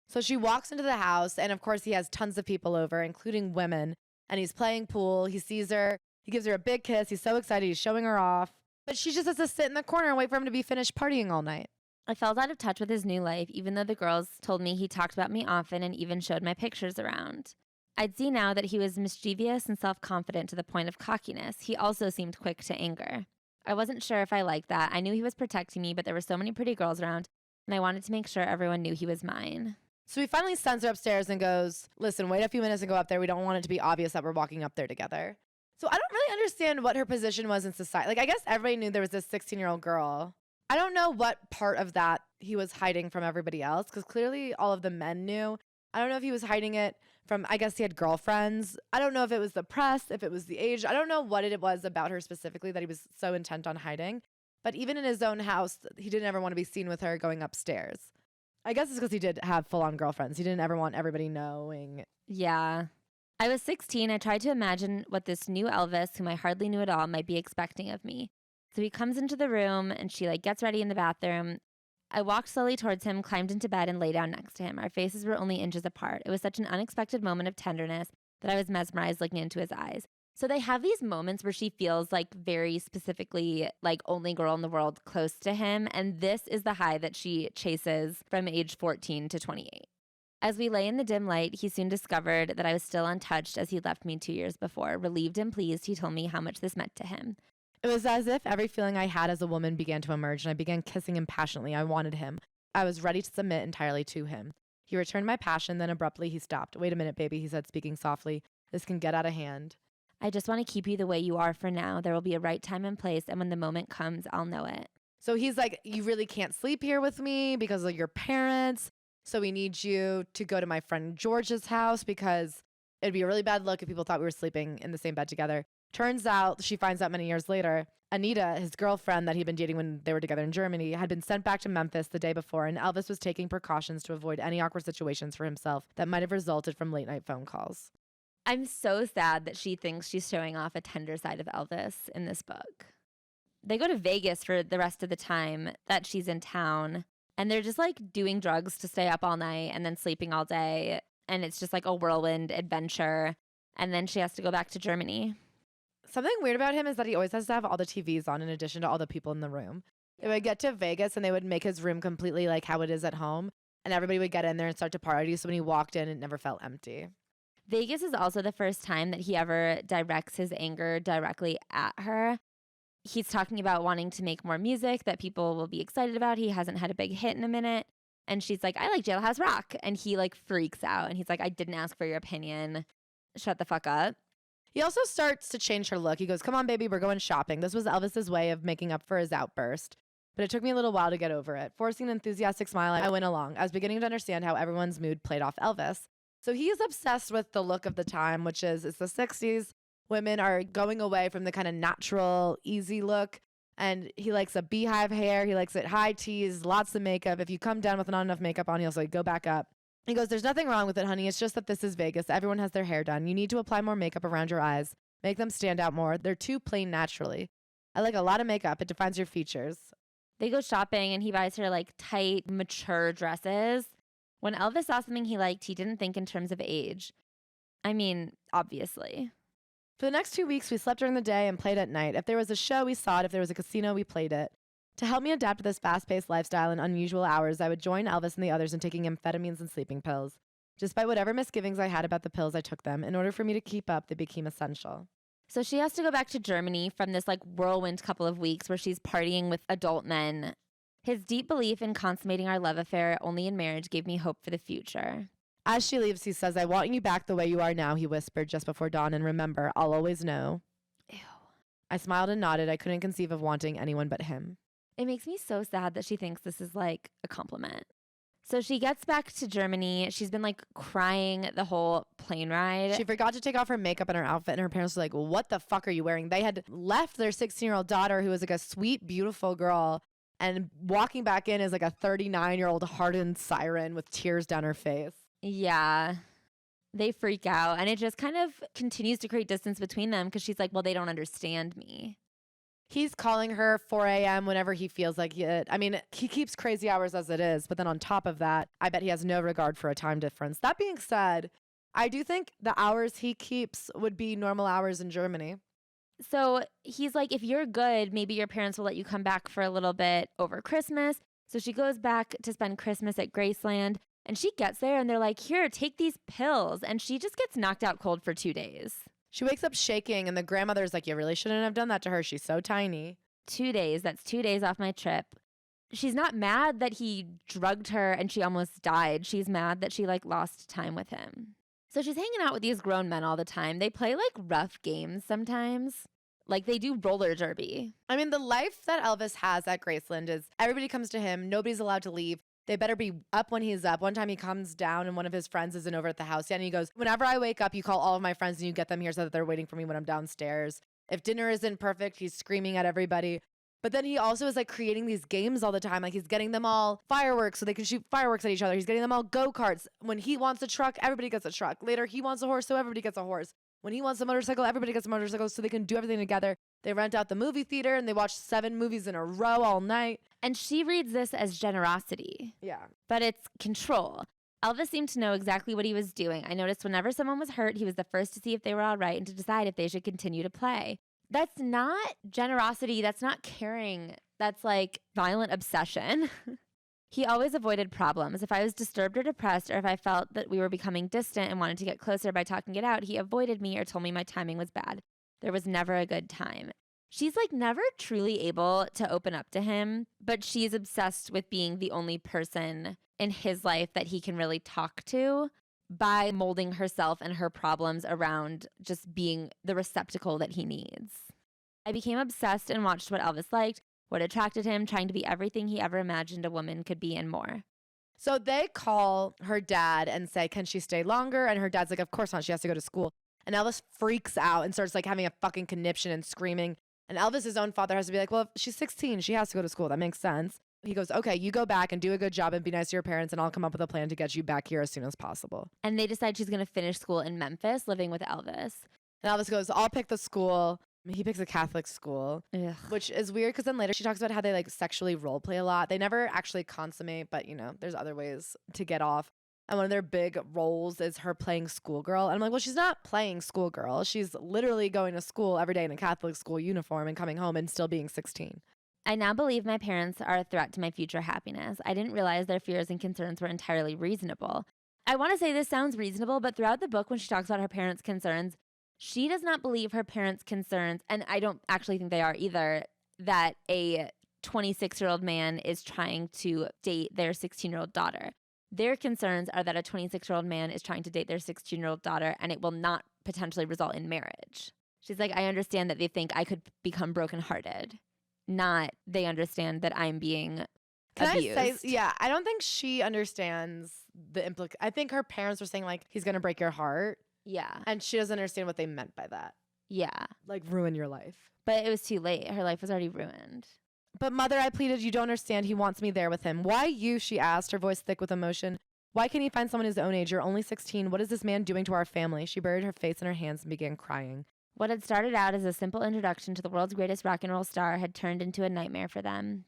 Speaker 1: So she walks into the house, and of course, he has tons of people over, including women. And he's playing pool. He sees her. He gives her a big kiss. He's so excited. He's showing her off. But she just has to sit in the corner and wait for him to be finished partying all night.
Speaker 2: I felt out of touch with his new life, even though the girls told me he talked about me often and even showed my pictures around. I'd see now that he was mischievous and self-confident to the point of cockiness. He also seemed quick to anger. I wasn't sure if I liked that. I knew he was protecting me, but there were so many pretty girls around, and I wanted to make sure everyone knew he was mine.
Speaker 1: So he finally sends her upstairs and goes, listen, wait a few minutes and go up there. We don't want it to be obvious that we're walking up there together. So I don't really understand what her position was in society. Like, I guess everybody knew there was this 16-year-old girl. I don't know what part of that he was hiding from everybody else, because clearly all of the men knew. I don't know if he was hiding it from, I guess he had girlfriends. I don't know if it was the press, if it was the age. I don't know what it was about her specifically that he was so intent on hiding. But even in his own house, he didn't ever want to be seen with her going upstairs. I guess it's because he did have full-on girlfriends. He didn't ever want everybody knowing.
Speaker 2: Yeah. I was 16. I tried to imagine what this new Elvis, whom I hardly knew at all, might be expecting of me. So he comes into the room and she gets ready in the bathroom. I walked slowly towards him, climbed into bed, and lay down next to him. Our faces were only inches apart. It was such an unexpected moment of tenderness that I was mesmerized looking into his eyes. So they have these moments where she feels very specifically only girl in the world close to him. And this is the high that she chases from age 14 to 28. As we lay in the dim light, he soon discovered that I was still untouched as he left me 2 years before. Relieved and pleased, he told me how much this meant to him.
Speaker 1: It was as if every feeling I had as a woman began to emerge, and I began kissing him passionately. I wanted him. I was ready to submit entirely to him. He returned my passion, then abruptly he stopped. Wait a minute, baby, he said, speaking softly. This can get out of hand.
Speaker 2: I just want to keep you the way you are for now. There will be a right time and place, and when the moment comes, I'll know it.
Speaker 1: So he's like, you really can't sleep here with me because of your parents. So we need you to go to my friend George's house because it'd be a really bad look if people thought we were sleeping in the same bed together. Turns out, she finds out many years later, Anita, his girlfriend that he'd been dating when they were together in Germany, had been sent back to Memphis the day before, and Elvis was taking precautions to avoid any awkward situations for himself that might have resulted from late night phone calls.
Speaker 2: I'm so sad that she thinks she's showing off a tender side of Elvis in this book. They go to Vegas for the rest of the time that she's in town, and they're just doing drugs to stay up all night and then sleeping all day. And it's just a whirlwind adventure. And then she has to go back to Germany.
Speaker 1: Something weird about him is that he always has to have all the TVs on in addition to all the people in the room. They would get to Vegas and they would make his room completely like how it is at home. And everybody would get in there and start to party. So when he walked in, it never felt empty.
Speaker 2: Vegas is also the first time that he ever directs his anger directly at her. He's talking about wanting to make more music that people will be excited about. He hasn't had a big hit in a minute. And she's like, I like Jailhouse Rock. And he freaks out. And he's like, I didn't ask for your opinion. Shut the fuck up.
Speaker 1: He also starts to change her look. He goes, come on, baby, we're going shopping. This was Elvis's way of making up for his outburst. But it took me a little while to get over it. Forcing an enthusiastic smile, I went along. I was beginning to understand how everyone's mood played off Elvis. So he is obsessed with the look of the time, which is it's the 60s. Women are going away from the kind of natural, easy look. And he likes a beehive hair. He likes it high tees, lots of makeup. If you come down with not enough makeup on, he'll say, go back up. He goes, there's nothing wrong with it, honey. It's just that this is Vegas. Everyone has their hair done. You need to apply more makeup around your eyes. Make them stand out more. They're too plain naturally. I like a lot of makeup. It defines your features.
Speaker 2: They go shopping and he buys her tight, mature dresses. When Elvis saw something he liked, he didn't think in terms of age. I mean, obviously.
Speaker 1: For the next 2 weeks, we slept during the day and played at night. If there was a show, we saw it. If there was a casino, we played it. To help me adapt to this fast-paced lifestyle and unusual hours, I would join Elvis and the others in taking amphetamines and sleeping pills. Despite whatever misgivings I had about the pills, I took them. In order for me to keep up, they became essential.
Speaker 2: So she has to go back to Germany from this whirlwind couple of weeks where she's partying with adult men. His deep belief in consummating our love affair only in marriage gave me hope for the future.
Speaker 1: As she leaves, he says, I want you back the way you are now, he whispered just before dawn, and remember, I'll always know.
Speaker 2: Ew.
Speaker 1: I smiled and nodded. I couldn't conceive of wanting anyone but him.
Speaker 2: It makes me so sad that she thinks this is a compliment. So she gets back to Germany. She's been crying the whole plane ride.
Speaker 1: She forgot to take off her makeup and her outfit, and her parents were like, well, what the fuck are you wearing? They had left their 16-year-old daughter, who was a sweet, beautiful girl, and walking back in is a 39-year-old hardened siren with tears down her face.
Speaker 2: Yeah. They freak out, and it just kind of continues to create distance between them because she's like, well, they don't understand me.
Speaker 1: He's calling her 4 a.m. whenever he feels like it. I mean, he keeps crazy hours as it is, but then on top of that, I bet he has no regard for a time difference. That being said, I do think the hours he keeps would be normal hours in Germany.
Speaker 2: So he's like, if you're good, maybe your parents will let you come back for a little bit over Christmas. So she goes back to spend Christmas at Graceland, and she gets there and they're like, here, take these pills. And she just gets knocked out cold for 2 days.
Speaker 1: She wakes up shaking, and the grandmother's like, you really shouldn't have done that to her. She's so tiny.
Speaker 2: 2 days. That's 2 days off my trip. She's not mad that he drugged her and she almost died. She's mad that she lost time with him. So she's hanging out with these grown men all the time. They play rough games sometimes. Like they do roller derby.
Speaker 1: I mean, the life that Elvis has at Graceland is everybody comes to him. Nobody's allowed to leave. They better be up when he's up. One time he comes down and one of his friends isn't over at the house yet. And he goes, whenever I wake up, you call all of my friends and you get them here so that they're waiting for me when I'm downstairs. If dinner isn't perfect, he's screaming at everybody. But then he also is like creating these games all the time. Like he's getting them all fireworks so they can shoot fireworks at each other. He's getting them all go-karts. When he wants a truck, everybody gets a truck. Later, he wants a horse, so everybody gets a horse. When he wants a motorcycle, everybody gets a motorcycle so they can do everything together. They rent out the movie theater and they watch 7 movies in a row all night.
Speaker 2: And she reads this as generosity.
Speaker 1: Yeah.
Speaker 2: But it's control. Elvis seemed to know exactly what he was doing. I noticed whenever someone was hurt, he was the first to see if they were all right and to decide if they should continue to play. That's not generosity. That's not caring. That's like violent obsession. He always avoided problems. If I was disturbed or depressed, or if I felt that we were becoming distant and wanted to get closer by talking it out, he avoided me or told me my timing was bad. There was never a good time. She's like never truly able to open up to him, but she's obsessed with being the only person in his life that he can really talk to by molding herself and her problems around just being the receptacle that he needs. I became obsessed and watched what Elvis liked, what attracted him, trying to be everything he ever imagined a woman could be and more.
Speaker 1: So they call her dad and say, can she stay longer? And her dad's like, of course not. She has to go to school. And Elvis freaks out and starts like having a fucking conniption and screaming. And Elvis's own father has to be like, well, if she's 16, she has to go to school. That makes sense. He goes, okay, you go back and do a good job and be nice to your parents, and I'll come up with a plan to get you back here as soon as possible.
Speaker 2: And they decide she's going to finish school in Memphis, living with Elvis.
Speaker 1: And Elvis goes, I'll pick the school. He picks a Catholic school,
Speaker 2: Ugh.
Speaker 1: which is weird because then later she talks about how they like sexually role play a lot. They never actually consummate, but you know, there's other ways to get off. And one of their big roles is her playing schoolgirl. And I'm like, well, she's not playing schoolgirl. She's literally going to school every day in a Catholic school uniform and coming home and still being 16.
Speaker 2: I now believe my parents are a threat to my future happiness. I didn't realize their fears and concerns were entirely reasonable. I want to say this sounds reasonable, but throughout the book when she talks about her parents' concerns, she does not believe her parents' concerns, and I don't actually think they are either, that a 26-year-old man is trying to date their 16-year-old daughter. Their concerns are that a 26-year-old man is trying to date their 16-year-old daughter, and it will not potentially result in marriage. She's like, I understand that they think I could become brokenhearted. Not they understand that I'm being abused.
Speaker 1: I say, yeah, I don't think she understands the I think her parents were saying like, he's going to break your heart.
Speaker 2: Yeah.
Speaker 1: And she doesn't understand what they meant by that.
Speaker 2: Yeah.
Speaker 1: Like ruin your life.
Speaker 2: But it was too late. Her life was already ruined.
Speaker 1: But mother, I pleaded, you don't understand. He wants me there with him. Why you, she asked, her voice thick with emotion. Why can't he find someone his own age? You're only 16. What is this man doing to our family? She buried her face in her hands and began crying.
Speaker 2: What had started out as a simple introduction to the world's greatest rock and roll star had turned into a nightmare for them.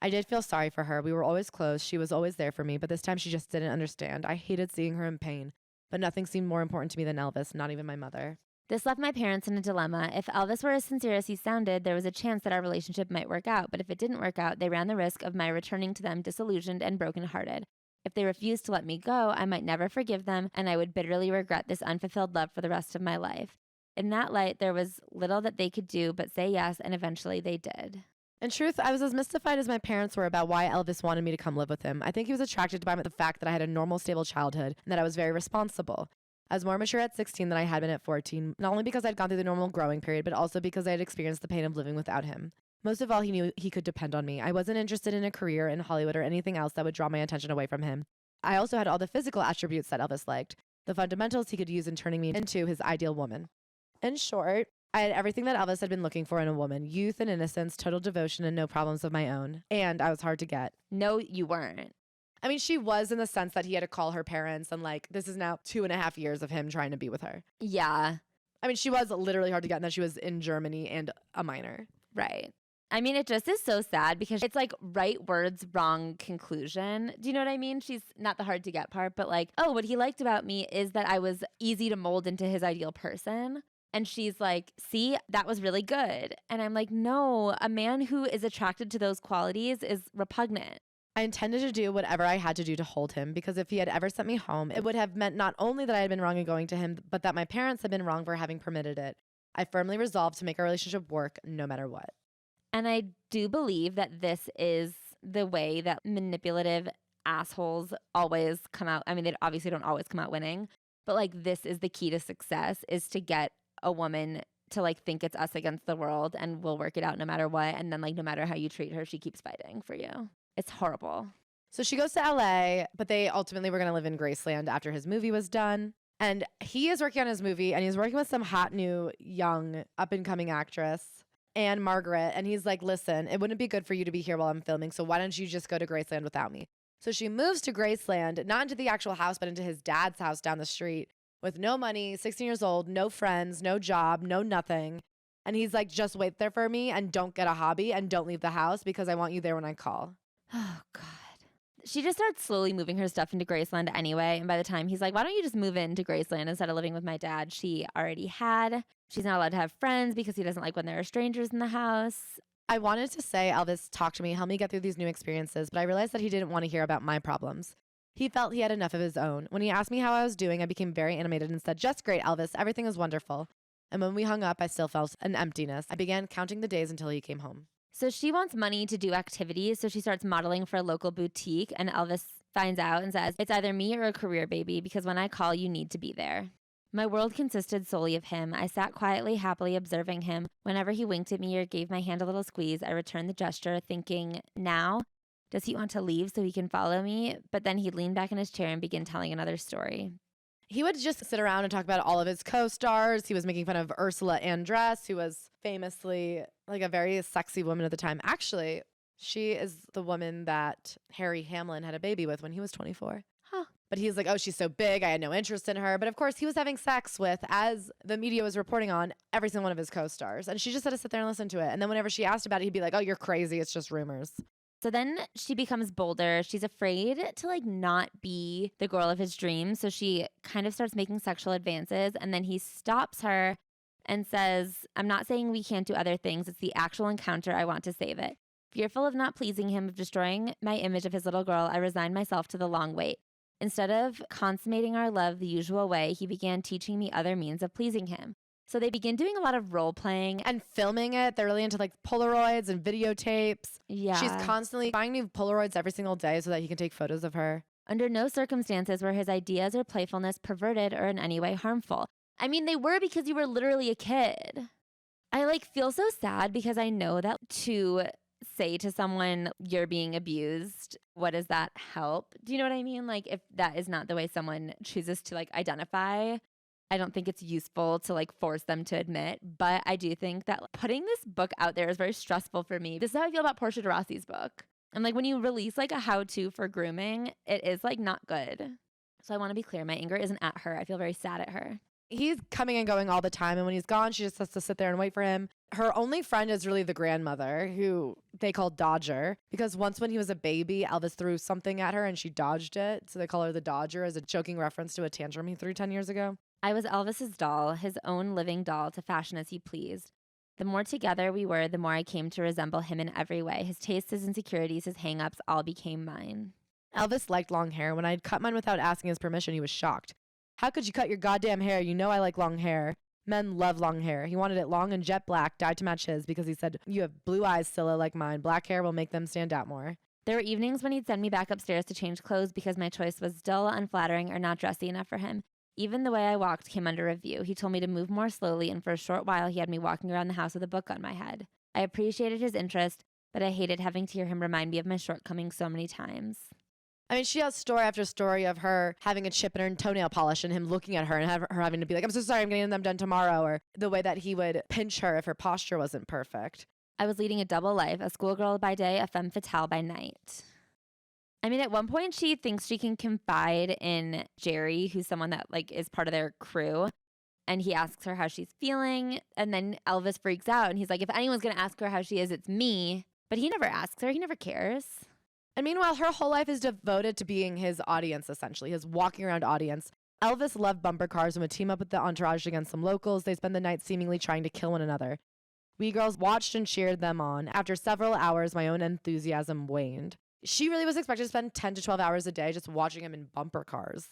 Speaker 1: I did feel sorry for her. We were always close. She was always there for me, but this time she just didn't understand. I hated seeing her in pain, but nothing seemed more important to me than Elvis, not even my mother.
Speaker 2: This left my parents in a dilemma. If Elvis were as sincere as he sounded, there was a chance that our relationship might work out, but if it didn't work out, they ran the risk of my returning to them disillusioned and brokenhearted. If they refused to let me go, I might never forgive them, and I would bitterly regret this unfulfilled love for the rest of my life. In that light, there was little that they could do but say yes, and eventually they did.
Speaker 1: In truth, I was as mystified as my parents were about why Elvis wanted me to come live with him. I think he was attracted by the fact that I had a normal, stable childhood and that I was very responsible. I was more mature at 16 than I had been at 14, not only because I'd gone through the normal growing period, but also because I had experienced the pain of living without him. Most of all, he knew he could depend on me. I wasn't interested in a career in Hollywood or anything else that would draw my attention away from him. I also had all the physical attributes that Elvis liked, the fundamentals he could use in turning me into his ideal woman. In short, I had everything that Elvis had been looking for in a woman: youth and innocence, total devotion, and no problems of my own. And I was hard to get.
Speaker 2: No, you weren't.
Speaker 1: I mean, she was in the sense that he had to call her parents, and like, this is now 2.5 years of him trying to be with her.
Speaker 2: Yeah.
Speaker 1: I mean, she was literally hard to get, and that she was in Germany and a minor.
Speaker 2: Right. I mean, it just is so sad because it's like right words, wrong conclusion. Do you know what I mean? She's not the hard to get part, but like, oh, what he liked about me is that I was easy to mold into his ideal person. And she's like, see, that was really good. And I'm like, no, a man who is attracted to those qualities is repugnant.
Speaker 1: I intended to do whatever I had to do to hold him, because if he had ever sent me home, it would have meant not only that I had been wrong in going to him, but that my parents had been wrong for having permitted it. I firmly resolved to make our relationship work no matter what.
Speaker 2: And I do believe that this is the way that manipulative assholes always come out. I mean, they obviously don't always come out winning, but like this is the key to success, is to get a woman to like think it's us against the world and we'll work it out no matter what. And then like no matter how you treat her, she keeps fighting for you. It's horrible.
Speaker 1: So she goes to LA, but they ultimately were going to live in Graceland after his movie was done. And he is working on his movie, and he's working with some hot new young up-and-coming actress, Anne Margaret. And he's like, listen, it wouldn't be good for you to be here while I'm filming, so why don't you just go to Graceland without me? So she moves to Graceland, not into the actual house, but into his dad's house down the street with no money, 16 years old, no friends, no job, no nothing. And he's like, just wait there for me and don't get a hobby and don't leave the house because I want you there when I call.
Speaker 2: Oh, God. She just starts slowly moving her stuff into Graceland anyway. And by the time he's like, why don't you just move into Graceland instead of living with my dad? She already had. She's not allowed to have friends because he doesn't like when there are strangers in the house.
Speaker 1: I wanted to say, Elvis, talk to me, help me get through these new experiences, but I realized that he didn't want to hear about my problems. He felt he had enough of his own. When he asked me how I was doing, I became very animated and said, just great, Elvis. Everything is wonderful. And when we hung up, I still felt an emptiness. I began counting the days until he came home.
Speaker 2: So she wants money to do activities, so she starts modeling for a local boutique, and Elvis finds out and says, it's either me or a career, baby, because when I call, you need to be there. My world consisted solely of him. I sat quietly, happily observing him. Whenever he winked at me or gave my hand a little squeeze, I returned the gesture, thinking, now, does he want to leave so he can follow me? But then he'd lean back in his chair and begin telling another story.
Speaker 1: He would just sit around and talk about all of his co-stars. He was making fun of Ursula Andress, who was famously like a very sexy woman at the time. Actually, she is the woman that Harry Hamlin had a baby with when he was 24.
Speaker 2: Huh.
Speaker 1: But he's like, oh, she's so big. I had no interest in her. But of course, he was having sex with, as the media was reporting on, every single one of his co-stars. And she just had to sit there and listen to it. And then whenever she asked about it, he'd be like, oh, you're crazy. It's just rumors.
Speaker 2: So then she becomes bolder. She's afraid to like not be the girl of his dreams. So she kind of starts making sexual advances. And then he stops her and says, I'm not saying we can't do other things. It's the actual encounter. I want to save it. Fearful of not pleasing him, of destroying my image of his little girl, I resigned myself to the long wait. Instead of consummating our love the usual way, he began teaching me other means of pleasing him. So they begin doing a lot of role playing
Speaker 1: and filming it. They're really into like Polaroids and videotapes.
Speaker 2: Yeah.
Speaker 1: She's constantly buying new Polaroids every single day so that he can take photos of her.
Speaker 2: Under no circumstances were his ideas or playfulness perverted or in any way harmful. I mean, they were because you were literally a kid. I like feel so sad because I know that to say to someone you're being abused, what does that help? Do you know what I mean? Like if that is not the way someone chooses to like identify, I don't think it's useful to like force them to admit, but I do think that putting this book out there is very stressful for me. This is how I feel about Portia de Rossi's book. And like when you release like a how-to for grooming, it is like not good. So I want to be clear, my anger isn't at her. I feel very sad at her.
Speaker 1: He's coming and going all the time, and when he's gone, she just has to sit there and wait for him. Her only friend is really the grandmother, who they call Dodger, because once when he was a baby, Elvis threw something at her and she dodged it. So they call her the Dodger as a joking reference to a tantrum he threw 10 years ago.
Speaker 2: I was Elvis's doll, his own living doll, to fashion as he pleased. The more together we were, the more I came to resemble him in every way. His tastes, his insecurities, his hang-ups all became mine.
Speaker 1: Elvis liked long hair. When I'd cut mine without asking his permission, he was shocked. How could you cut your goddamn hair? You know I like long hair. Men love long hair. He wanted it long and jet black, dyed to match his, because he said, you have blue eyes, Scylla, like mine. Black hair will make them stand out more.
Speaker 2: There were evenings when he'd send me back upstairs to change clothes because my choice was dull, unflattering, or not dressy enough for him. Even the way I walked came under review. He told me to move more slowly, and for a short while he had me walking around the house with a book on my head. I appreciated his interest, but I hated having to hear him remind me of my shortcomings so many times.
Speaker 1: I mean, she has story after story of her having a chip in her toenail polish and him looking at her and her having to be like, I'm so sorry, I'm getting them done tomorrow, or the way that he would pinch her if her posture wasn't perfect.
Speaker 2: I was leading a double life, a schoolgirl by day, a femme fatale by night. I mean, at one point she thinks she can confide in Jerry, who's someone that like is part of their crew. And he asks her how she's feeling. And then Elvis freaks out and he's like, if anyone's going to ask her how she is, it's me. But he never asks her. He never cares.
Speaker 1: And meanwhile, her whole life is devoted to being his audience, essentially, his walking around audience. Elvis loved bumper cars and would team up with the entourage against some locals. They spend the night seemingly trying to kill one another. We girls watched and cheered them on. After several hours, my own enthusiasm waned. She really was expected to spend 10 to 12 hours a day just watching him in bumper cars.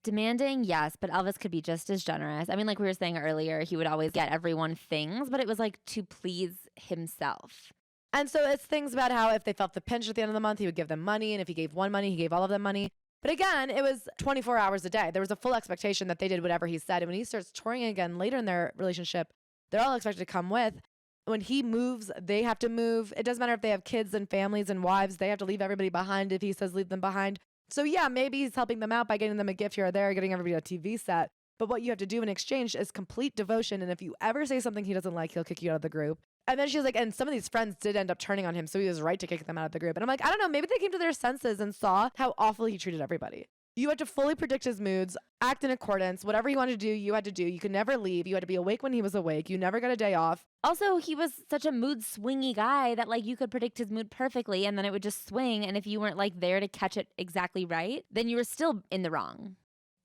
Speaker 2: Demanding, yes, but Elvis could be just as generous. I mean, like we were saying earlier, he would always get everyone things, but it was like to please himself.
Speaker 1: And so it's things about how if they felt the pinch at the end of the month, he would give them money. And if he gave one money, he gave all of them money. But again, it was 24 hours a day. There was a full expectation that they did whatever he said. And when he starts touring again later in their relationship, They're all expected to come with. When he moves, they have to move. It doesn't matter if they have kids and families and wives. They have to leave everybody behind if he says leave them behind. So yeah, maybe he's helping them out by getting them a gift here or there, getting everybody a TV set. But what you have to do in exchange is complete devotion. And if you ever say something he doesn't like, he'll kick you out of the group. And then she's like, and some of these friends did end up turning on him. So he was right to kick them out of the group. And I'm like, I don't know, maybe they came to their senses and saw how awful he treated everybody. You had to fully predict his moods, act in accordance. Whatever he wanted to do, you had to do. You could never leave. You had to be awake when he was awake. You never got a day off.
Speaker 2: Also, he was such a mood swingy guy that like you could predict his mood perfectly and then it would just swing. And if you weren't like there to catch it exactly right, then you were still in the wrong.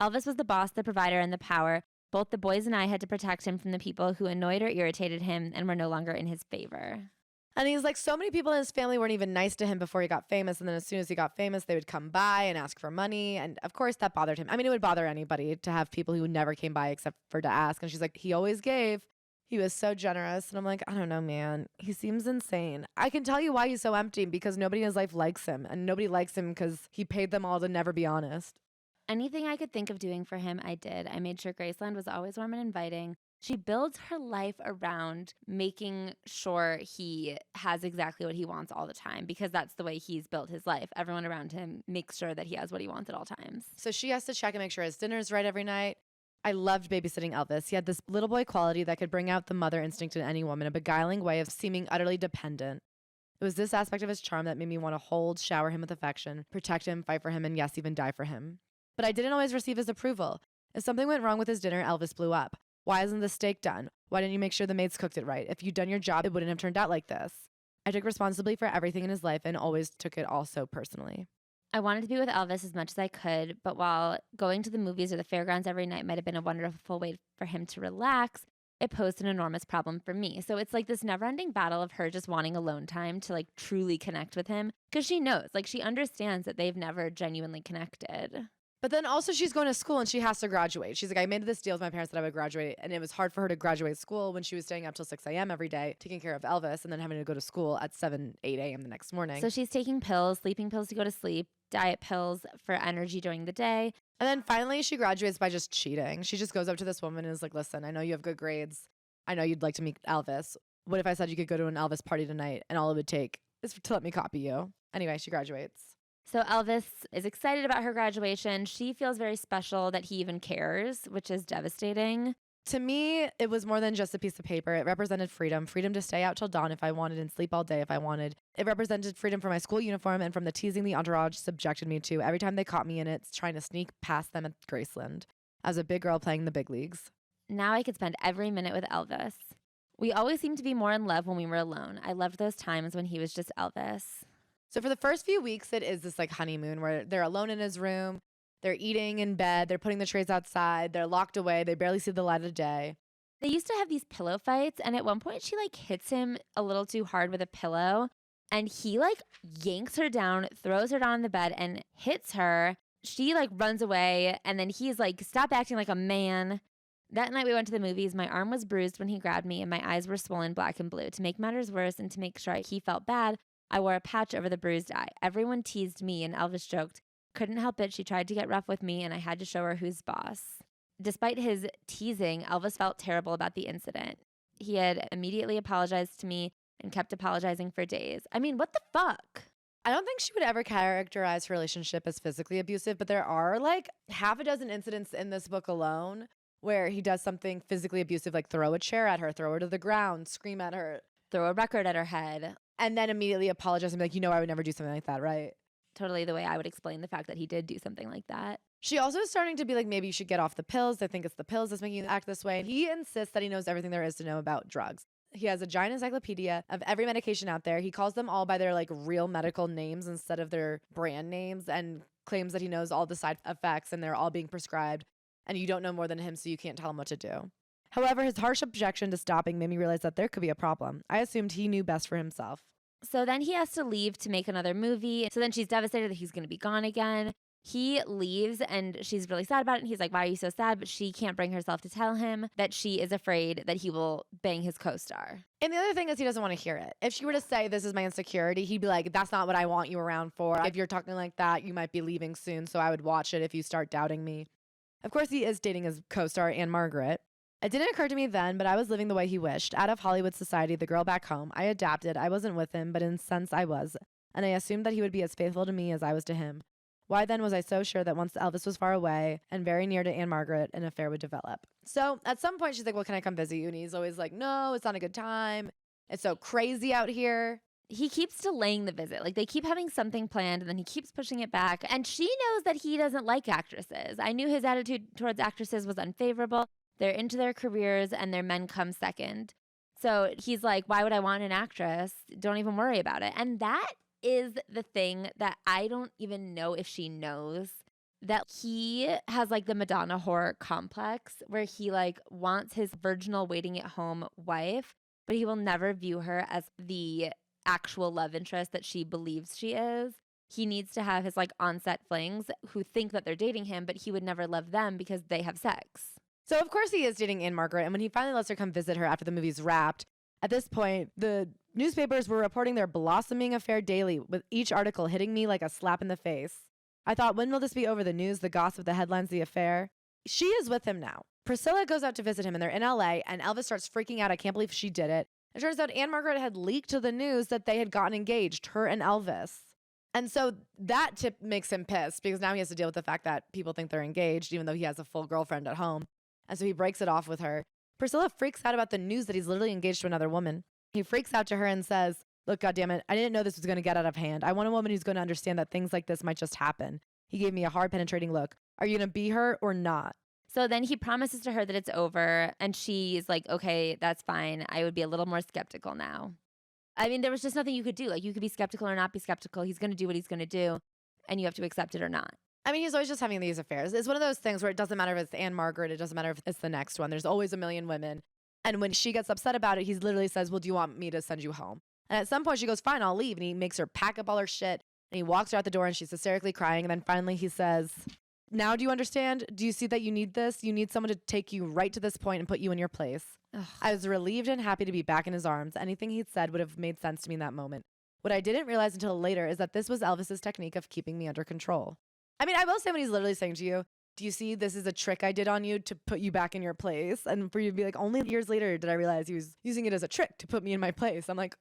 Speaker 2: Elvis was the boss, the provider, and the power. Both the boys and I had to protect him from the people who annoyed or irritated him and were no longer in his favor.
Speaker 1: And he's like, so many people in his family weren't even nice to him before he got famous. And then as soon as he got famous, they would come by and ask for money. And of course, that bothered him. I mean, it would bother anybody to have people who never came by except for to ask. And she's like, he always gave. He was so generous. And I'm like, I don't know, man. He seems insane. I can tell you why he's so empty, because nobody in his life likes him. And nobody likes him because he paid them all to never be honest.
Speaker 2: Anything I could think of doing for him, I did. I made sure Graceland was always warm and inviting. She builds her life around making sure he has exactly what he wants all the time, because that's the way he's built his life. Everyone around him makes sure that he has what he wants at all times.
Speaker 1: So she has to check and make sure his dinner's right every night. I loved babysitting Elvis. He had this little boy quality that could bring out the mother instinct in any woman, a beguiling way of seeming utterly dependent. It was this aspect of his charm that made me want to hold, shower him with affection, protect him, fight for him, and yes, even die for him. But I didn't always receive his approval. If something went wrong with his dinner, Elvis blew up. Why isn't the steak done? Why didn't you make sure the maids cooked it right? If you'd done your job, it wouldn't have turned out like this. I took responsibility for everything in his life and always took it all so personally.
Speaker 2: I wanted to be with Elvis as much as I could, but while going to the movies or the fairgrounds every night might have been a wonderful way for him to relax, it posed an enormous problem for me. So it's like this never-ending battle of her just wanting alone time to like truly connect with him, because she knows, like she understands that they've never genuinely connected.
Speaker 1: But then also she's going to school and she has to graduate. She's like, I made this deal with my parents that I would graduate. And it was hard for her to graduate school when she was staying up till 6 a.m. every day, taking care of Elvis, and then having to go to school at 7, 8 a.m. the next morning.
Speaker 2: So she's taking pills, sleeping pills to go to sleep, diet pills for energy during the day.
Speaker 1: And then finally she graduates by just cheating. She just goes up to this woman and is like, listen, I know you have good grades. I know you'd like to meet Elvis. What if I said you could go to an Elvis party tonight and all it would take is to let me copy you? Anyway, she graduates.
Speaker 2: So Elvis is excited about her graduation. She feels very special that he even cares, which is devastating.
Speaker 1: To me, it was more than just a piece of paper. It represented freedom to stay out till dawn if I wanted and sleep all day if I wanted. It represented freedom from my school uniform and from the teasing the entourage subjected me to every time they caught me in it, trying to sneak past them at Graceland as a big girl playing the big leagues.
Speaker 2: Now I could spend every minute with Elvis. We always seemed to be more in love when we were alone. I loved those times when he was just Elvis.
Speaker 1: So for the first few weeks, it is this like honeymoon where they're alone in his room. They're eating in bed. They're putting the trays outside. They're locked away. They barely see the light of day.
Speaker 2: They used to have these pillow fights. And at one point, she like hits him a little too hard with a pillow. And he like yanks her down, throws her down on the bed and hits her. She like runs away. And then he's like, stop acting like a man. That night we went to the movies. My arm was bruised when he grabbed me and my eyes were swollen black and blue. To make matters worse and to make sure he felt bad, I wore a patch over the bruised eye. Everyone teased me and Elvis joked. Couldn't help it. She tried to get rough with me and I had to show her who's boss. Despite his teasing, Elvis felt terrible about the incident. He had immediately apologized to me and kept apologizing for days. I mean, what the fuck?
Speaker 1: I don't think she would ever characterize her relationship as physically abusive, but there are like half a dozen incidents in this book alone where he does something physically abusive, like throw a chair at her, throw her to the ground, scream at her,
Speaker 2: throw a record at her head.
Speaker 1: And then immediately apologize and be like, I would never do something like that, right?
Speaker 2: Totally the way I would explain the fact that he did do something like that.
Speaker 1: She also is starting to be like, maybe you should get off the pills. I think it's the pills that's making you act this way. And he insists that he knows everything there is to know about drugs. He has a giant encyclopedia of every medication out there. He calls them all by their like real medical names instead of their brand names and claims that he knows all the side effects and they're all being prescribed. And you don't know more than him, so you can't tell him what to do. However, his harsh objection to stopping made me realize that there could be a problem. I assumed he knew best for himself.
Speaker 2: So then he has to leave to make another movie. So then she's devastated that he's going to be gone again. He leaves and she's really sad about it. And he's like, why are you so sad? But she can't bring herself to tell him that she is afraid that he will bang his co-star.
Speaker 1: And the other thing is he doesn't want to hear it. If she were to say, this is my insecurity, he'd be like, that's not what I want you around for. If you're talking like that, you might be leaving soon. So I would watch it if you start doubting me. Of course, he is dating his co-star, Anne Margaret. It didn't occur to me then, but I was living the way he wished. Out of Hollywood society, the girl back home. I adapted. I wasn't with him, but in a sense I was. And I assumed that he would be as faithful to me as I was to him. Why then was I so sure that once Elvis was far away and very near to Anne Margaret, an affair would develop? So at some point she's like, well, can I come visit you? And he's always like, no, it's not a good time. It's so crazy out here.
Speaker 2: He keeps delaying the visit. Like they keep having something planned and then he keeps pushing it back. And she knows that he doesn't like actresses. I knew his attitude towards actresses was unfavorable. They're into their careers and their men come second. So he's like, why would I want an actress? Don't even worry about it. And that is the thing that I don't even know if she knows, that he has like the Madonna horror complex where he like wants his virginal waiting at home wife, but he will never view her as the actual love interest that she believes she is. He needs to have his like on-set flings who think that they're dating him, but he would never love them because they have sex.
Speaker 1: So of course he is dating Anne Margaret, and when he finally lets her come visit her after the movie's wrapped, at this point, the newspapers were reporting their blossoming affair daily, with each article hitting me like a slap in the face. I thought, when will this be over? The news, the gossip, the headlines, the affair? She is with him now. Priscilla goes out to visit him, and they're in LA, and Elvis starts freaking out. I can't believe she did it. It turns out Anne Margaret had leaked to the news that they had gotten engaged, her and Elvis. And so that tip makes him pissed because now he has to deal with the fact that people think they're engaged, even though he has a full girlfriend at home. And so he breaks it off with her. Priscilla freaks out about the news that he's literally engaged to another woman. He freaks out to her and says, look, goddammit, I didn't know this was going to get out of hand. I want a woman who's going to understand that things like this might just happen. He gave me a hard, penetrating look. Are you going to be her or not?
Speaker 2: So then he promises to her that it's over, and she's like, okay, that's fine. I would be a little more skeptical now. I mean, there was just nothing you could do. Like, you could be skeptical or not be skeptical. He's going to do what he's going to do, and you have to accept it or not.
Speaker 1: I mean, he's always just having these affairs. It's one of those things where it doesn't matter if it's Anne Margaret. It doesn't matter if it's the next one. There's always a million women. And when she gets upset about it, he literally says, well, do you want me to send you home? And at some point she goes, fine, I'll leave. And he makes her pack up all her shit. And he walks her out the door and she's hysterically crying. And then finally he says, now do you understand? Do you see that you need this? You need someone to take you right to this point and put you in your place. Ugh. I was relieved and happy to be back in his arms. Anything he'd said would have made sense to me in that moment. What I didn't realize until later is that this was Elvis's technique of keeping me under control. I mean, I will say when he's literally saying to you, do you see this is a trick I did on you to put you back in your place? And for you to be like, only years later did I realize he was using it as a trick to put me in my place. I'm like,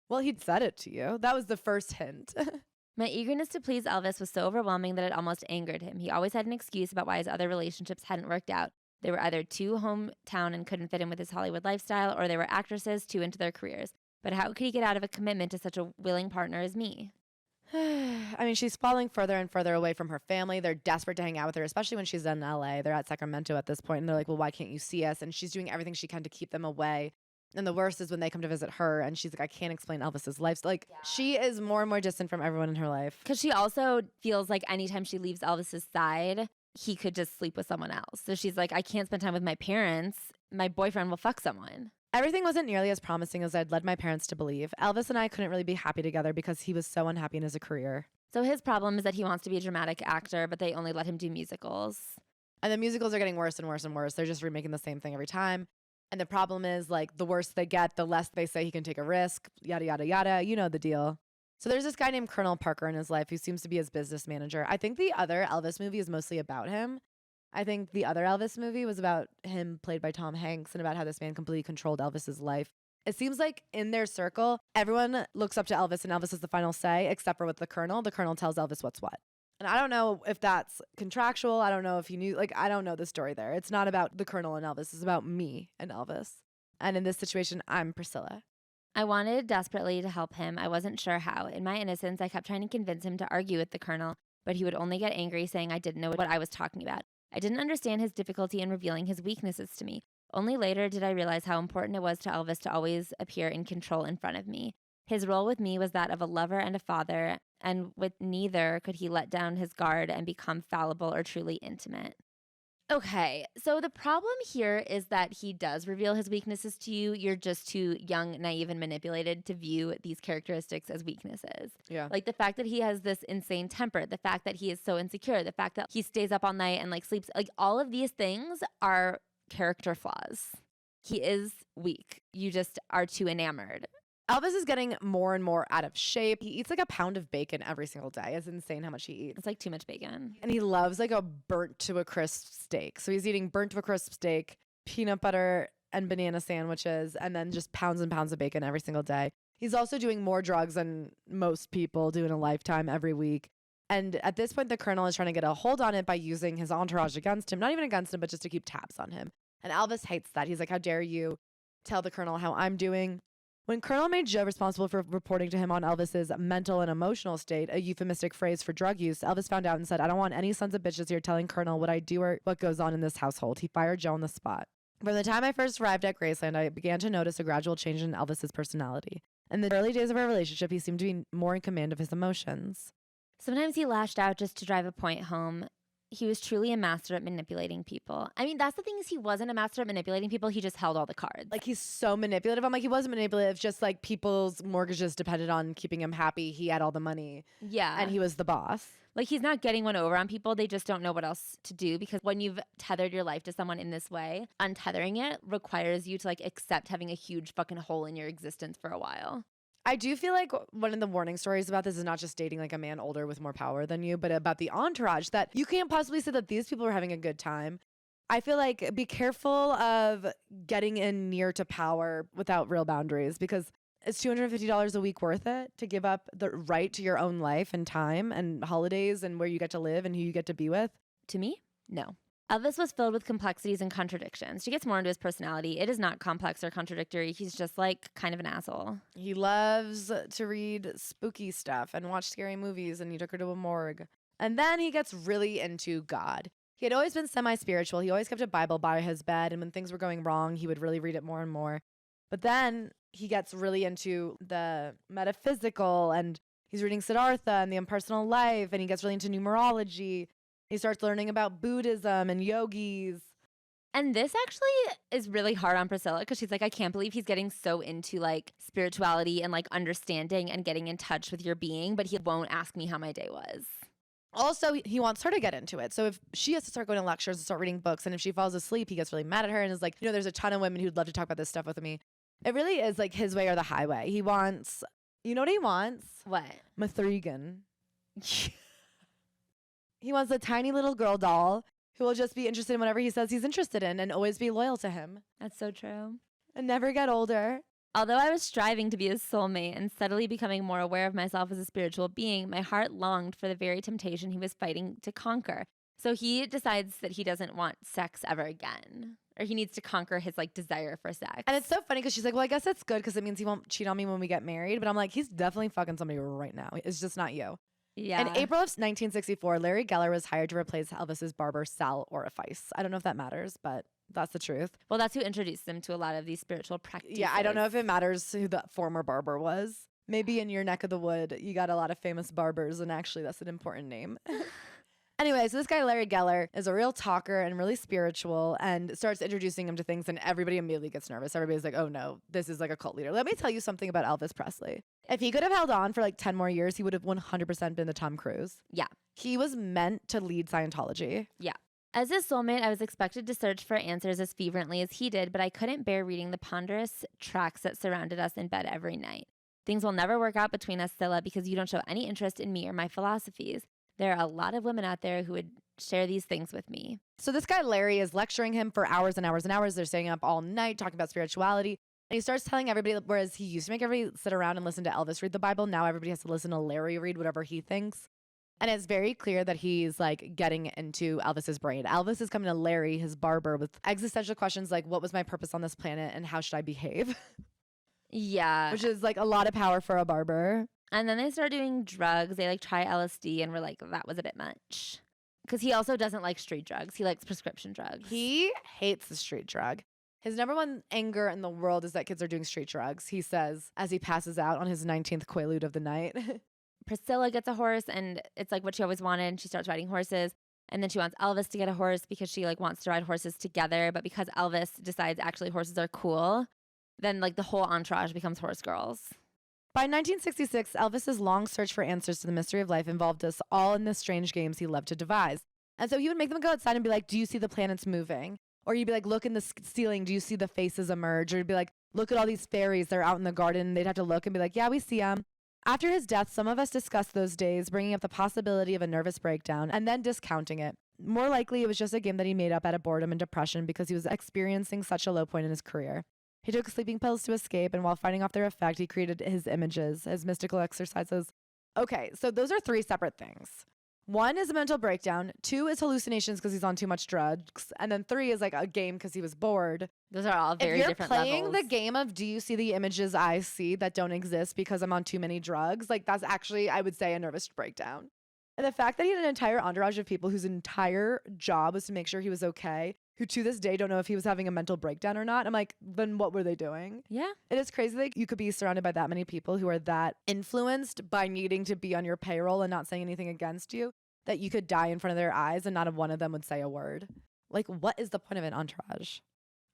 Speaker 1: well, he'd said it to you. That was the first hint.
Speaker 2: My eagerness to please Elvis was so overwhelming that it almost angered him. He always had an excuse about why his other relationships hadn't worked out. They were either too hometown and couldn't fit in with his Hollywood lifestyle, or they were actresses too into their careers. But how could he get out of a commitment to such a willing partner as me?
Speaker 1: I mean, she's falling further and further away from her family. They're desperate to hang out with her, especially when she's in LA. They're at Sacramento at this point, and they're like, well, why can't you see us? And she's doing everything she can to keep them away. And the worst is when they come to visit her, and she's like, I can't explain Elvis's life. Like, she is more and more distant from everyone in her life.
Speaker 2: Because she also feels like anytime she leaves Elvis's side, he could just sleep with someone else. So she's like, I can't spend time with my parents. My boyfriend will fuck someone.
Speaker 1: Everything wasn't nearly as promising as I'd led my parents to believe. Elvis and I couldn't really be happy together because he was so unhappy in his career.
Speaker 2: So his problem is that he wants to be a dramatic actor, but they only let him do musicals.
Speaker 1: And the musicals are getting worse and worse and worse. They're just remaking the same thing every time. And the problem is, like, the worse they get, the less they say he can take a risk, yada, yada, yada. You know the deal. So there's this guy named Colonel Parker in his life who seems to be his business manager. I think the other Elvis movie is mostly about him. I think the other Elvis movie was about him, played by Tom Hanks, and about how this man completely controlled Elvis's life. It seems like in their circle, everyone looks up to Elvis and Elvis is the final say, except for with the Colonel. The Colonel tells Elvis what's what. And I don't know if that's contractual. I don't know if he knew, like, I don't know the story there. It's not about the Colonel and Elvis. It's about me and Elvis. And in this situation, I'm Priscilla.
Speaker 2: I wanted desperately to help him. I wasn't sure how. In my innocence, I kept trying to convince him to argue with the Colonel, but he would only get angry, saying I didn't know what I was talking about. I didn't understand his difficulty in revealing his weaknesses to me. Only later did I realize how important it was to Elvis to always appear in control in front of me. His role with me was that of a lover and a father, and with neither could he let down his guard and become fallible or truly intimate. Okay, so the problem here is that he does reveal his weaknesses to you. You're just too young, naive, and manipulated to view these characteristics as weaknesses.
Speaker 1: Yeah.
Speaker 2: Like the fact that he has this insane temper, the fact that he is so insecure, the fact that he stays up all night and like sleeps, like all of these things are character flaws. He is weak. You just are too enamored.
Speaker 1: Elvis is getting more and more out of shape. He eats like a pound of bacon every single day. It's insane how much he eats.
Speaker 2: It's like too much bacon.
Speaker 1: And he loves like a burnt to a crisp steak. So he's eating burnt to a crisp steak peanut butter and banana sandwiches, and then just pounds and pounds of bacon every single day. He's also doing more drugs than most people do in a lifetime every week. And at this point, the Colonel is trying to get a hold on it by using his entourage against him. Not even against him, but just to keep tabs on him. And Elvis hates that. He's like, how dare you tell the Colonel how I'm doing? When Colonel made Joe responsible for reporting to him on Elvis's mental and emotional state, a euphemistic phrase for drug use, Elvis found out and said, I don't want any sons of bitches here telling Colonel what I do or what goes on in this household. He fired Joe on the spot. From the time I first arrived at Graceland, I began to notice a gradual change in Elvis's personality. In the early days of our relationship, he seemed to be more in command of his emotions.
Speaker 2: Sometimes he lashed out just to drive a point home. He was truly a master at manipulating people. I mean, that's the thing is he wasn't a master at manipulating people. He just held all the cards.
Speaker 1: Like, he's so manipulative. I'm like, he wasn't manipulative. Just like people's mortgages depended on keeping him happy. He had all the money.
Speaker 2: Yeah.
Speaker 1: And he was the boss.
Speaker 2: Like, he's not getting one over on people. They just don't know what else to do because when you've tethered your life to someone in this way, untethering it requires you to like accept having a huge fucking hole in your existence for a while.
Speaker 1: I do feel like one of the warning stories about this is not just dating like a man older with more power than you, but about the entourage that you can't possibly say that these people are having a good time. I feel like be careful of getting in near to power without real boundaries because is $250 a week worth it to give up the right to your own life and time and holidays and where you get to live and who you get to be with?
Speaker 2: To me, no. Elvis was filled with complexities and contradictions. She gets more into his personality. It is not complex or contradictory. He's just like kind of an asshole.
Speaker 1: He loves to read spooky stuff and watch scary movies, and he took her to a morgue. And then he gets really into God. He had always been semi-spiritual. He always kept a Bible by his bed, and when things were going wrong, he would really read it more and more. But then he gets really into the metaphysical, and he's reading Siddhartha and the impersonal life, and he gets really into numerology. He starts learning about Buddhism and yogis.
Speaker 2: And this actually is really hard on Priscilla because she's like, I can't believe he's getting so into like spirituality and like understanding and getting in touch with your being, but he won't ask me how my day was.
Speaker 1: Also, he wants her to get into it. So if she has to start going to lectures and start reading books, and if she falls asleep, he gets really mad at her and is like, there's a ton of women who'd love to talk about this stuff with me. It really is like his way or the highway. He wants, you know what he wants?
Speaker 2: What?
Speaker 1: Mathregan. He wants a tiny little girl doll who will just be interested in whatever he says he's interested in and always be loyal to him.
Speaker 2: That's so true.
Speaker 1: And never get older.
Speaker 2: Although I was striving to be his soulmate and steadily becoming more aware of myself as a spiritual being, my heart longed for the very temptation he was fighting to conquer. So he decides that he doesn't want sex ever again. Or he needs to conquer his like desire for sex.
Speaker 1: And it's so funny because she's like, well, I guess that's good because it means he won't cheat on me when we get married. But I'm like, he's definitely fucking somebody right now. It's just not you.
Speaker 2: Yeah.
Speaker 1: In April of 1964, Larry Geller was hired to replace Elvis's barber, Sal Orifice. I don't know if that matters, but that's the truth.
Speaker 2: Well, that's who introduced them to a lot of these spiritual practices.
Speaker 1: Yeah, I don't know if it matters who the former barber was. Maybe in your neck of the wood, you got a lot of famous barbers, and actually that's an important name. Anyway, so this guy, Larry Geller, is a real talker and really spiritual and starts introducing him to things, and everybody immediately gets nervous. Everybody's like, oh no, this is like a cult leader. Let me tell you something about Elvis Presley. If he could have held on for like 10 more years, he would have 100% been the Tom Cruise.
Speaker 2: Yeah.
Speaker 1: He was meant to lead Scientology.
Speaker 2: Yeah. As his soulmate, I was expected to search for answers as fervently as he did, but I couldn't bear reading the ponderous tracts that surrounded us in bed every night. Things will never work out between us, Scylla, because you don't show any interest in me or my philosophies. There are a lot of women out there who would share these things with me.
Speaker 1: So this guy, Larry, is lecturing him for hours and hours and hours. They're staying up all night talking about spirituality. And he starts telling everybody, whereas he used to make everybody sit around and listen to Elvis read the Bible, now everybody has to listen to Larry read whatever he thinks. And it's very clear that he's like getting into Elvis's brain. Elvis is coming to Larry, his barber, with existential questions like, what was my purpose on this planet and how should I behave?
Speaker 2: Yeah.
Speaker 1: Which is like a lot of power for a barber.
Speaker 2: And then they start doing drugs. They like try LSD and we're like, that was a bit much. Because he also doesn't like street drugs. He likes prescription drugs.
Speaker 1: He hates the street drug. His number one anger in the world is that kids are doing street drugs, he says, as he passes out on his 19th Quaalude of the night.
Speaker 2: Priscilla gets a horse and it's like what she always wanted. And she starts riding horses. And then she wants Elvis to get a horse because she like wants to ride horses together. But because Elvis decides actually horses are cool, then like the whole entourage becomes horse girls.
Speaker 1: By 1966, Elvis's long search for answers to the mystery of life involved us all in the strange games he loved to devise. And so he would make them go outside and be like, do you see the planets moving? Or you'd be like, look in the ceiling, do you see the faces emerge? Or you'd be like, look at all these fairies, they're out in the garden. They'd have to look and be like, yeah, we see them. After his death, some of us discussed those days, bringing up the possibility of a nervous breakdown and then discounting it. More likely, it was just a game that he made up out of boredom and depression because he was experiencing such a low point in his career. He took sleeping pills to escape, and while fighting off their effect, he created his images, his mystical exercises. Okay, so those are 3 separate things. 1 is a mental breakdown. 2 is hallucinations because he's on too much drugs. And then 3 is like a game because he was bored.
Speaker 2: Those are all very different
Speaker 1: levels. If you're playing the game of do you see the images I see that don't exist because I'm on too many drugs, like that's actually, I would say, a nervous breakdown. And the fact that he had an entire entourage of people whose entire job was to make sure he was okay, who to this day don't know if he was having a mental breakdown or not. I'm like, then what were they doing?
Speaker 2: Yeah.
Speaker 1: It is crazy that you could be surrounded by that many people who are that influenced by needing to be on your payroll and not saying anything against you, that you could die in front of their eyes and not one of them would say a word. Like, what is the point of an entourage?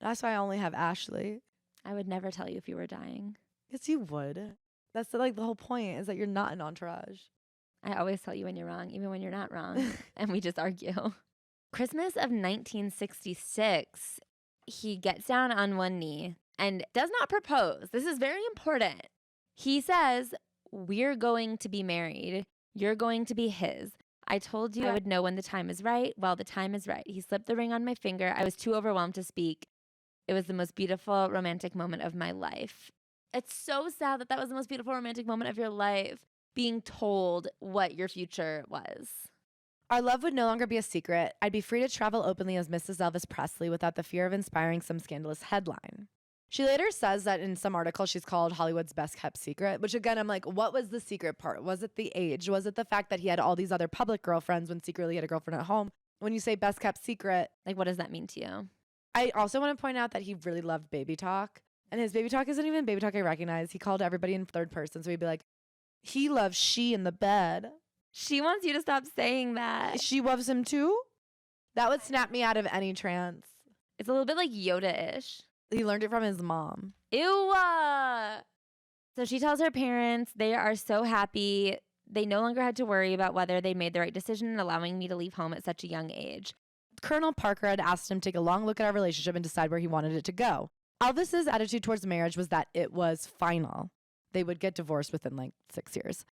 Speaker 1: That's why I only have Ashley.
Speaker 2: I would never tell you if you were dying.
Speaker 1: Yes, you would. That's the whole point is that you're not an entourage.
Speaker 2: I always tell you when you're wrong, even when you're not wrong. And we just argue. Christmas of 1966, he gets down on one knee and does not propose. This is very important. He says, we're going to be married. You're going to be his. I told you I would know when the time is right. Well, the time is right. He slipped the ring on my finger. I was too overwhelmed to speak. It was the most beautiful romantic moment of my life. It's so sad that that was the most beautiful romantic moment of your life, being told what your future was.
Speaker 1: Our love would no longer be a secret. I'd be free to travel openly as Mrs. Elvis Presley without the fear of inspiring some scandalous headline. She later says that in some article she's called Hollywood's best kept secret, which again, I'm like, what was the secret part? Was it the age? Was it the fact that he had all these other public girlfriends when secretly he had a girlfriend at home? When you say best kept secret,
Speaker 2: like, what does that mean to you?
Speaker 1: I also want to point out that he really loved baby talk. And his baby talk isn't even baby talk I recognize. He called everybody in third person. So he'd be like, he loves she in the bed.
Speaker 2: She wants you to stop saying that.
Speaker 1: She loves him too? That would snap me out of any trance.
Speaker 2: It's a little bit like Yoda-ish.
Speaker 1: He learned it from his mom.
Speaker 2: Ew. So she tells her parents they are so happy. They no longer had to worry about whether they made the right decision in allowing me to leave home at such a young age.
Speaker 1: Colonel Parker had asked him to take a long look at our relationship and decide where he wanted it to go. Elvis's attitude towards marriage was that it was final. They would get divorced within like 6 years.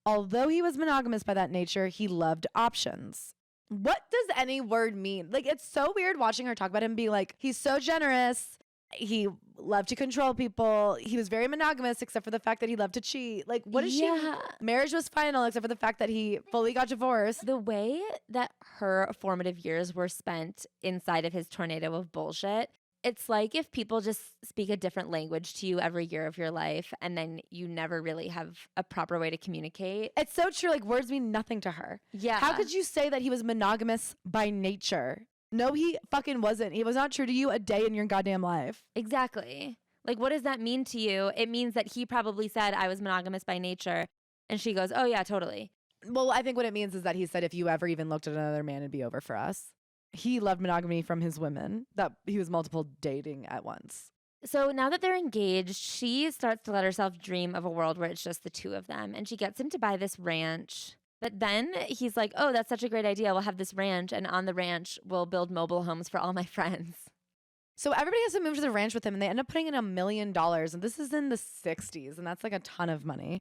Speaker 1: Although he was monogamous by that nature, he loved options. What does any word mean? Like, it's so weird watching her talk about him, be like, he's so generous. He loved to control people. He was very monogamous, except for the fact that he loved to cheat. Like, what is she? Marriage was final, except for the fact that he fully got divorced.
Speaker 2: The way that her formative years were spent inside of his tornado of bullshit, it's like if people just speak a different language to you every year of your life, and then you never really have a proper way to communicate.
Speaker 1: It's so true. Like, words mean nothing to her.
Speaker 2: Yeah.
Speaker 1: How could you say that he was monogamous by nature? No, he fucking wasn't. He was not true to you a day in your goddamn life.
Speaker 2: Exactly. Like, what does that mean to you? It means that he probably said, I was monogamous by nature. And she goes, oh, yeah, totally.
Speaker 1: Well, I think what it means is that he said, if you ever even looked at another man, it'd be over for us. He loved monogamy from his women, that he was multiple dating at once.
Speaker 2: So now that they're engaged, she starts to let herself dream of a world where it's just the two of them. And she gets him to buy this ranch. But then he's like, oh, that's such a great idea. We'll have this ranch. And on the ranch, we'll build mobile homes for all my friends.
Speaker 1: So everybody has to move to the ranch with him. And they end up putting in $1 million. And this is in the 60s. And that's like a ton of money.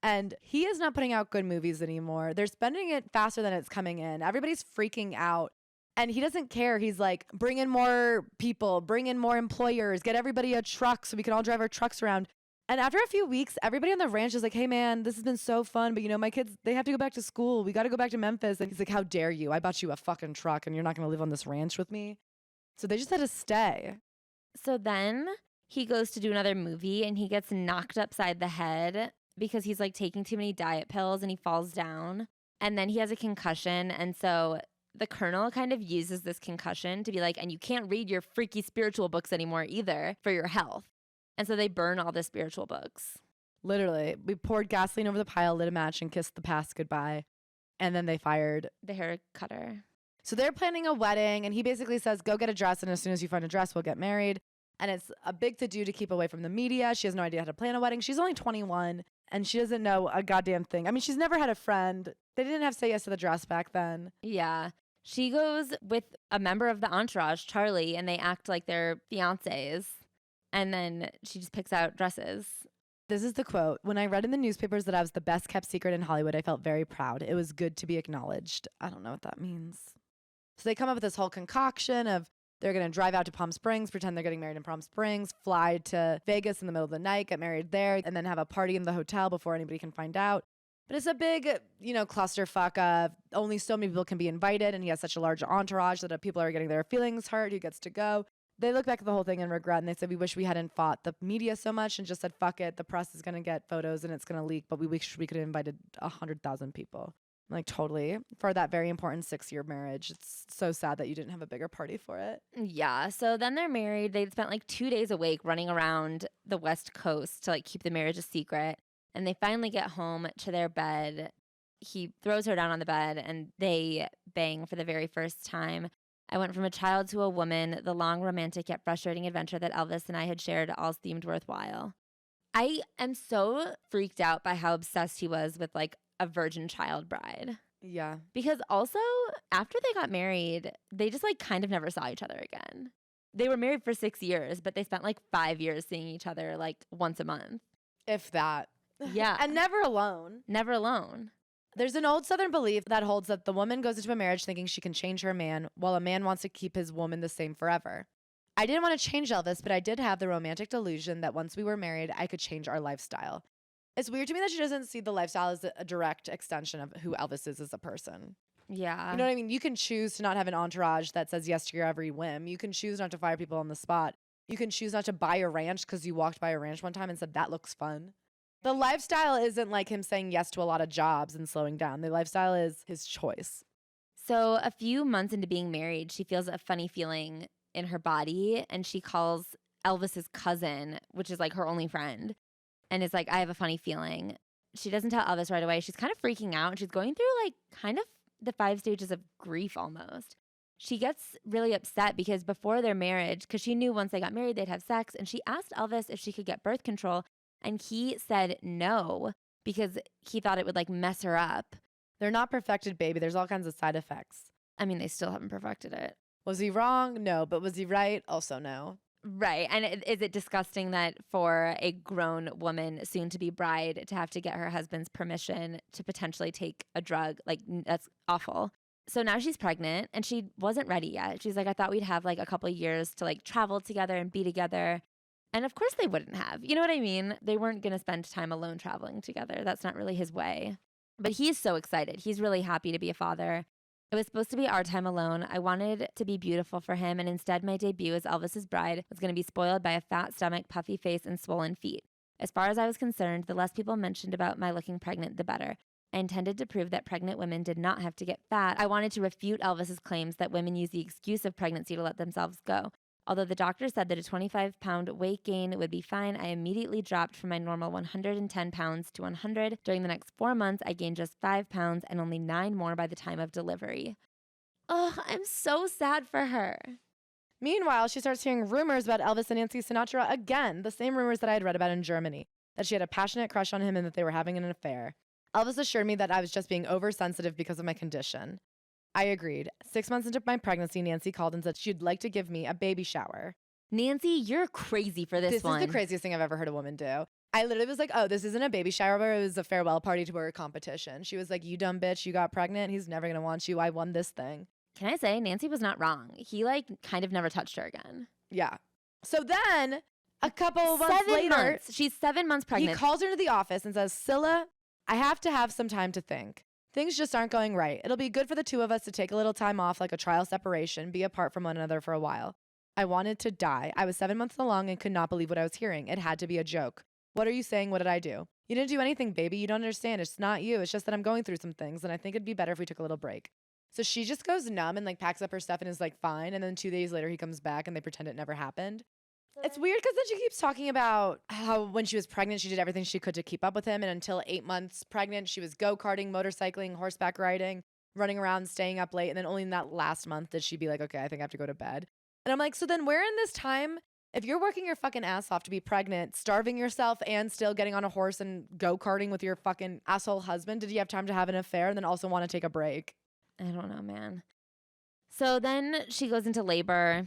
Speaker 1: And he is not putting out good movies anymore. They're spending it faster than it's coming in. Everybody's freaking out. And he doesn't care. He's like, bring in more people, bring in more employers, get everybody a truck so we can all drive our trucks around. And after a few weeks, everybody on the ranch is like, hey, man, this has been so fun. But, you know, my kids, they have to go back to school. We got to go back to Memphis. And he's like, how dare you? I bought you a fucking truck and you're not going to live on this ranch with me. So they just had to stay.
Speaker 2: So then he goes to do another movie and he gets knocked upside the head because he's like taking too many diet pills and he falls down. And then he has a concussion. And so the colonel kind of uses this concussion to be like, and you can't read your freaky spiritual books anymore either for your health. And so they burn all the spiritual books.
Speaker 1: Literally. We poured gasoline over the pile, lit a match, and kissed the past goodbye. And then they fired
Speaker 2: the hair cutter.
Speaker 1: So they're planning a wedding, and he basically says, go get a dress, and as soon as you find a dress, we'll get married. And it's a big to-do to keep away from the media. She has no idea how to plan a wedding. She's only 21, and she doesn't know a goddamn thing. I mean, she's never had a friend. They didn't have to say yes to the dress back then.
Speaker 2: Yeah. She goes with a member of the entourage, Charlie, and they act like they're fiancés. And then she just picks out dresses.
Speaker 1: This is the quote. When I read in the newspapers that I was the best kept secret in Hollywood, I felt very proud. It was good to be acknowledged. I don't know what that means. So they come up with this whole concoction of they're going to drive out to Palm Springs, pretend they're getting married in Palm Springs, fly to Vegas in the middle of the night, get married there, and then have a party in the hotel before anybody can find out. But it's a big, clusterfuck of only so many people can be invited, and he has such a large entourage that people are getting their feelings hurt. Who gets to go? They look back at the whole thing and regret, and they said, we wish we hadn't fought the media so much and just said, fuck it, the press is going to get photos and it's going to leak, but we wish we could have invited 100,000 people. Like, totally. For that very important 6-year marriage. It's so sad that you didn't have a bigger party for it.
Speaker 2: Yeah. So then they're married. They'd spent like 2 days awake running around the West Coast to like keep the marriage a secret. And they finally get home to their bed. He throws her down on the bed and they bang for the very first time. I went from a child to a woman. The long, romantic yet frustrating adventure that Elvis and I had shared all seemed worthwhile. I am so freaked out by how obsessed he was with like a virgin child bride.
Speaker 1: Yeah.
Speaker 2: Because also, after they got married, they just like kind of never saw each other again. They were married for 6 years, but they spent like 5 years seeing each other like once a month.
Speaker 1: If that.
Speaker 2: Yeah.
Speaker 1: And never alone.
Speaker 2: Never alone.
Speaker 1: There's an old Southern belief that holds that the woman goes into a marriage thinking she can change her man, while a man wants to keep his woman the same forever. I didn't want to change Elvis, but I did have the romantic delusion that once we were married, I could change our lifestyle. It's weird to me that she doesn't see the lifestyle as a direct extension of who Elvis is as a person.
Speaker 2: Yeah.
Speaker 1: You know what I mean? You can choose to not have an entourage that says yes to your every whim. You can choose not to fire people on the spot. You can choose not to buy a ranch because you walked by a ranch one time and said, that looks fun. The lifestyle isn't like him saying yes to a lot of jobs and slowing down. The lifestyle is his choice.
Speaker 2: So a few months into being married, she feels a funny feeling in her body and she calls Elvis's cousin, which is like her only friend, and is like, I have a funny feeling. She doesn't tell Elvis right away. She's kind of freaking out and she's going through like kind of the 5 stages of grief almost. She gets really upset because before their marriage, because she knew once they got married, they'd have sex, and she asked Elvis if she could get birth control. And he said no because he thought it would like mess her up.
Speaker 1: They're not perfected, baby. There's all kinds of side effects.
Speaker 2: I mean, they still haven't perfected it.
Speaker 1: Was he wrong? No. But was he right? Also no.
Speaker 2: Right. And is it disgusting that for a grown woman, soon to be bride, to have to get her husband's permission to potentially take a drug? Like, that's awful. So now she's pregnant and she wasn't ready yet. She's like, I thought we'd have like a couple of years to like travel together and be together. And of course they wouldn't have. You know what I mean? They weren't going to spend time alone traveling together. That's not really his way. But he's so excited. He's really happy to be a father. It was supposed to be our time alone. I wanted to be beautiful for him, and instead my debut as Elvis's bride was going to be spoiled by a fat stomach, puffy face, and swollen feet. As far as I was concerned, the less people mentioned about my looking pregnant, the better. I intended to prove that pregnant women did not have to get fat. I wanted to refute Elvis's claims that women use the excuse of pregnancy to let themselves go. Although the doctor said that a 25-pound weight gain would be fine, I immediately dropped from my normal 110 pounds to 100. During the next 4 months, I gained just 5 pounds and only 9 more by the time of delivery. Oh, I'm so sad for her.
Speaker 1: Meanwhile, she starts hearing rumors about Elvis and Nancy Sinatra again, the same rumors that I had read about in Germany, that she had a passionate crush on him and that they were having an affair. Elvis assured me that I was just being oversensitive because of my condition. I agreed. 6 months into my pregnancy, Nancy called and said she'd like to give me a baby shower.
Speaker 2: Nancy, you're crazy for this one.
Speaker 1: This is the craziest thing I've ever heard a woman do. I literally was like, oh, this isn't a baby shower, but it was a farewell party to her competition. She was like, you dumb bitch, you got pregnant. He's never going to want you. I won this thing.
Speaker 2: Can I say, Nancy was not wrong. He like kind of never touched her again.
Speaker 1: Yeah. So then a couple of months later,
Speaker 2: she's 7 months pregnant.
Speaker 1: He calls her into the office and says, Scylla, I have to have some time to think. Things just aren't going right. It'll be good for the two of us to take a little time off, like a trial separation, be apart from one another for a while. I wanted to die. I was 7 months along and could not believe what I was hearing. It had to be a joke. What are you saying? What did I do? You didn't do anything, baby. You don't understand. It's not you. It's just that I'm going through some things, and I think it'd be better if we took a little break. So she just goes numb and like packs up her stuff and is like fine. And then 2 days later, he comes back and they pretend it never happened. It's weird because then she keeps talking about how when she was pregnant, she did everything she could to keep up with him. And until 8 months pregnant, she was go-karting, motorcycling, horseback riding, running around, staying up late. And then only in that last month did she be like, okay, I think I have to go to bed. And I'm like, so then where in this time, if you're working your fucking ass off to be pregnant, starving yourself and still getting on a horse and go-karting with your fucking asshole husband, did you have time to have an affair and then also want to take a break?
Speaker 2: I don't know, man. So then she goes into labor.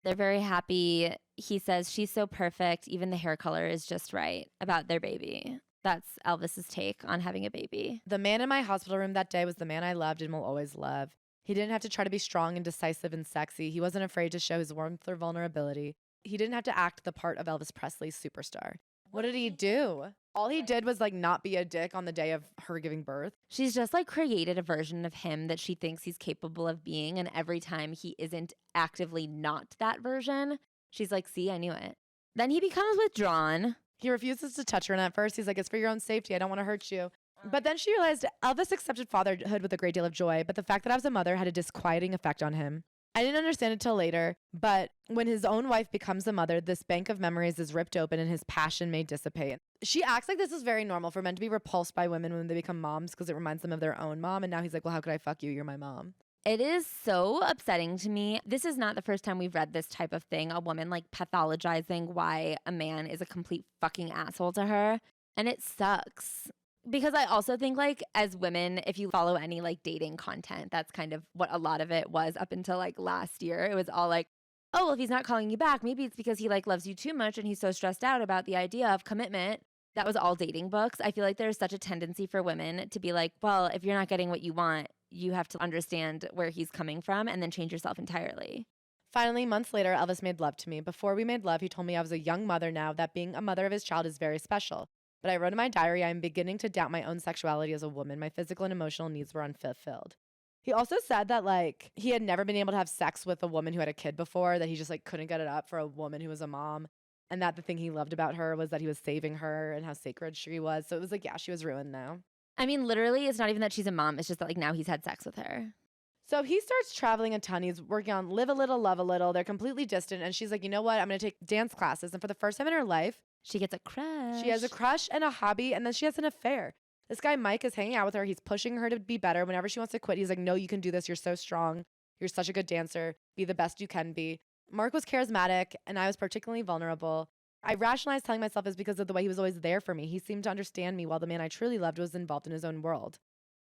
Speaker 2: They're very happy. He says she's so perfect. Even the hair color is just right about their baby. That's Elvis's take on having a baby.
Speaker 1: The man in my hospital room that day was the man I loved and will always love. He didn't have to try to be strong and decisive and sexy. He wasn't afraid to show his warmth or vulnerability. He didn't have to act the part of Elvis Presley's superstar. What did he do? All he did was like not be a dick on the day of her giving birth.
Speaker 2: She's just like created a version of him that she thinks he's capable of being. And every time he isn't actively not that version, she's like, see, I knew it. Then he becomes withdrawn.
Speaker 1: He refuses to touch her, and at first he's like, it's for your own safety. I don't want to hurt you. But then she realized Elvis accepted fatherhood with a great deal of joy, but the fact that I was a mother had a disquieting effect on him. I didn't understand it till later, but when his own wife becomes a mother, this bank of memories is ripped open and his passion may dissipate. She acts like this is very normal for men to be repulsed by women when they become moms because it reminds them of their own mom. And now he's like, well, how could I fuck you? You're my mom.
Speaker 2: It is so upsetting to me. This is not the first time we've read this type of thing, a woman like pathologizing why a man is a complete fucking asshole to her. And it sucks. Because I also think like as women, if you follow any like dating content, that's kind of what a lot of it was up until like last year. It was all like, oh, well, if he's not calling you back, maybe it's because he like loves you too much and he's so stressed out about the idea of commitment. That was all dating books. I feel like there's such a tendency for women to be like, well, if you're not getting what you want, you have to understand where he's coming from and then change yourself entirely.
Speaker 1: Finally, months later, Elvis made love to me. Before we made love, he told me I was a young mother now, that being a mother of his child is very special. But I wrote in my diary, I am beginning to doubt my own sexuality as a woman. My physical and emotional needs were unfulfilled. He also said that like he had never been able to have sex with a woman who had a kid before, that he just like couldn't get it up for a woman who was a mom. And that the thing he loved about her was that he was saving her and how sacred she was. So it was like, yeah, she was ruined now.
Speaker 2: I mean, literally, it's not even that she's a mom. It's just that like now he's had sex with her.
Speaker 1: So he starts traveling a ton. He's working on Live a Little, Love a Little. They're completely distant. And she's like, you know what? I'm going to take dance classes. And for the first time in her life,
Speaker 2: she gets a crush.
Speaker 1: She has a crush and a hobby. And then she has an affair. This guy, Mike, is hanging out with her. He's pushing her to be better. Whenever she wants to quit, he's like, no, you can do this. You're so strong. You're such a good dancer. Be the best you can be. Mark was charismatic and I was particularly vulnerable. I rationalized telling myself it's because of the way he was always there for me. He seemed to understand me while the man I truly loved was involved in his own world.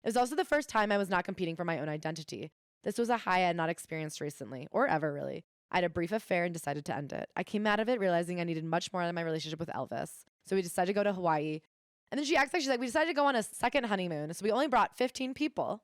Speaker 1: It was also the first time I was not competing for my own identity. This was a high I had not experienced recently, or ever really. I had a brief affair and decided to end it. I came out of it realizing I needed much more than my relationship with Elvis. So we decided to go to Hawaii. And then she acts like she's like, we decided to go on a second honeymoon. So we only brought 15 people.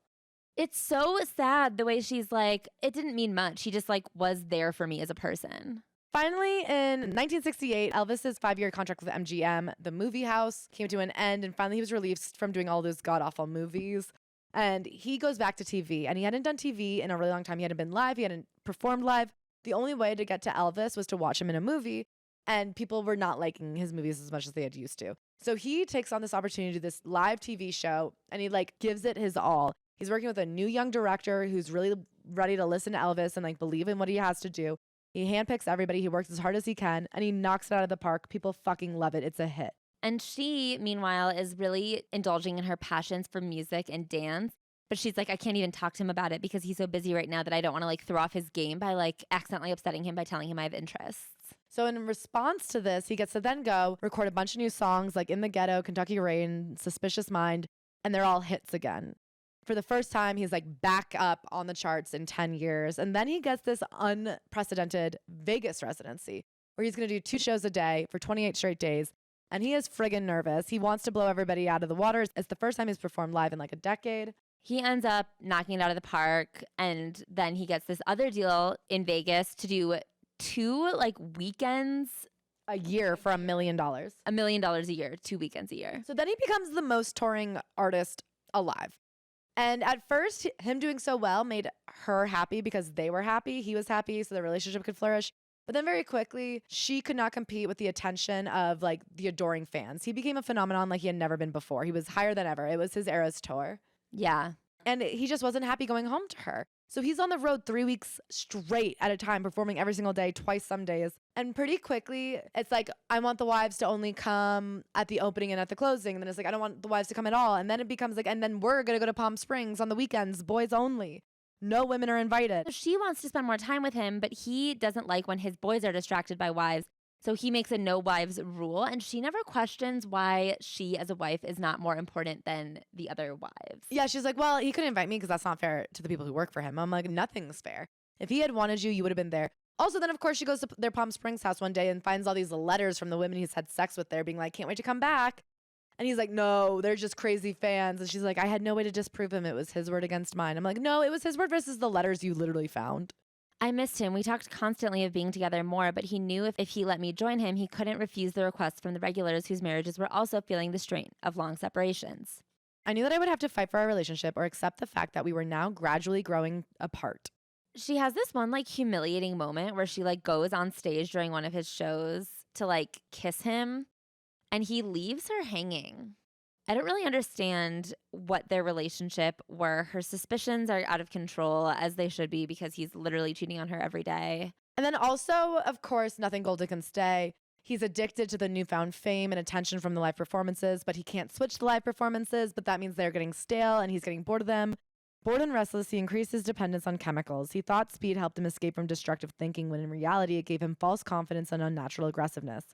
Speaker 2: It's so sad the way she's like, it didn't mean much. He just like was there for me as a person.
Speaker 1: Finally, in 1968, Elvis's 5-year contract with MGM, the movie house, came to an end. And finally, he was released from doing all those god-awful movies. And he goes back to TV. And he hadn't done TV in a really long time. He hadn't been live. He hadn't performed live. The only way to get to Elvis was to watch him in a movie. And people were not liking his movies as much as they had used to. So he takes on this opportunity to do this live TV show. And he like gives it his all. He's working with a new young director who's really ready to listen to Elvis and like believe in what he has to do. He handpicks everybody. He works as hard as he can. And he knocks it out of the park. People fucking love it. It's a hit.
Speaker 2: And she, meanwhile, is really indulging in her passions for music and dance. But she's like, I can't even talk to him about it because he's so busy right now that I don't want to like throw off his game by like accidentally upsetting him by telling him I have interests.
Speaker 1: So in response to this, he gets to then go record a bunch of new songs like In the Ghetto, Kentucky Rain, Suspicious Mind, and they're all hits again. For the first time, he's like back up on the charts in 10 years. And then he gets this unprecedented Vegas residency where he's going to do 2 shows a day for 28 straight days. And he is friggin' nervous. He wants to blow everybody out of the water. It's the first time he's performed live in like a decade.
Speaker 2: He ends up knocking it out of the park. And then he gets this other deal in Vegas to do 2 like weekends
Speaker 1: a year for $1 million.
Speaker 2: $1 million a year, 2 weekends a year.
Speaker 1: So then he becomes the most touring artist alive. And at first, him doing so well made her happy because they were happy. He was happy, so the relationship could flourish. But then very quickly, she could not compete with the attention of like the adoring fans. He became a phenomenon like he had never been before. He was higher than ever. It was his Eras tour.
Speaker 2: Yeah.
Speaker 1: And he just wasn't happy going home to her. So he's on the road 3 weeks straight at a time, performing every single day, twice some days. And pretty quickly, it's like, I want the wives to only come at the opening and at the closing. And then it's like, I don't want the wives to come at all. And then it becomes like, and then we're going to go to Palm Springs on the weekends, boys only. No women are invited.
Speaker 2: She wants to spend more time with him, but he doesn't like when his boys are distracted by wives. So he makes a no wives rule, and she never questions why she as a wife is not more important than the other wives.
Speaker 1: Yeah, she's like, well, he couldn't invite me because that's not fair to the people who work for him. I'm like, nothing's fair. If he had wanted you, you would have been there. Also, then, of course, she goes to their Palm Springs house one day and finds all these letters from the women he's had sex with there being like, can't wait to come back. And he's like, no, they're just crazy fans. And she's like, I had no way to disprove him. It was his word against mine. I'm like, no, it was his word versus the letters you literally found.
Speaker 2: I missed him. We talked constantly of being together more, but he knew if he let me join him, he couldn't refuse the request from the regulars whose marriages were also feeling the strain of long separations.
Speaker 1: I knew that I would have to fight for our relationship or accept the fact that we were now gradually growing apart.
Speaker 2: She has this one like humiliating moment where she like goes on stage during one of his shows to like kiss him and he leaves her hanging. I don't really understand what their relationship were. Her suspicions are out of control, as they should be, because he's literally cheating on her every day.
Speaker 1: And then also, of course, nothing golden can stay. He's addicted to the newfound fame and attention from the live performances, but he can't switch the live performances, but that means they're getting stale and he's getting bored of them. Bored and restless, he increased his dependence on chemicals. He thought speed helped him escape from destructive thinking, when in reality, it gave him false confidence and unnatural aggressiveness.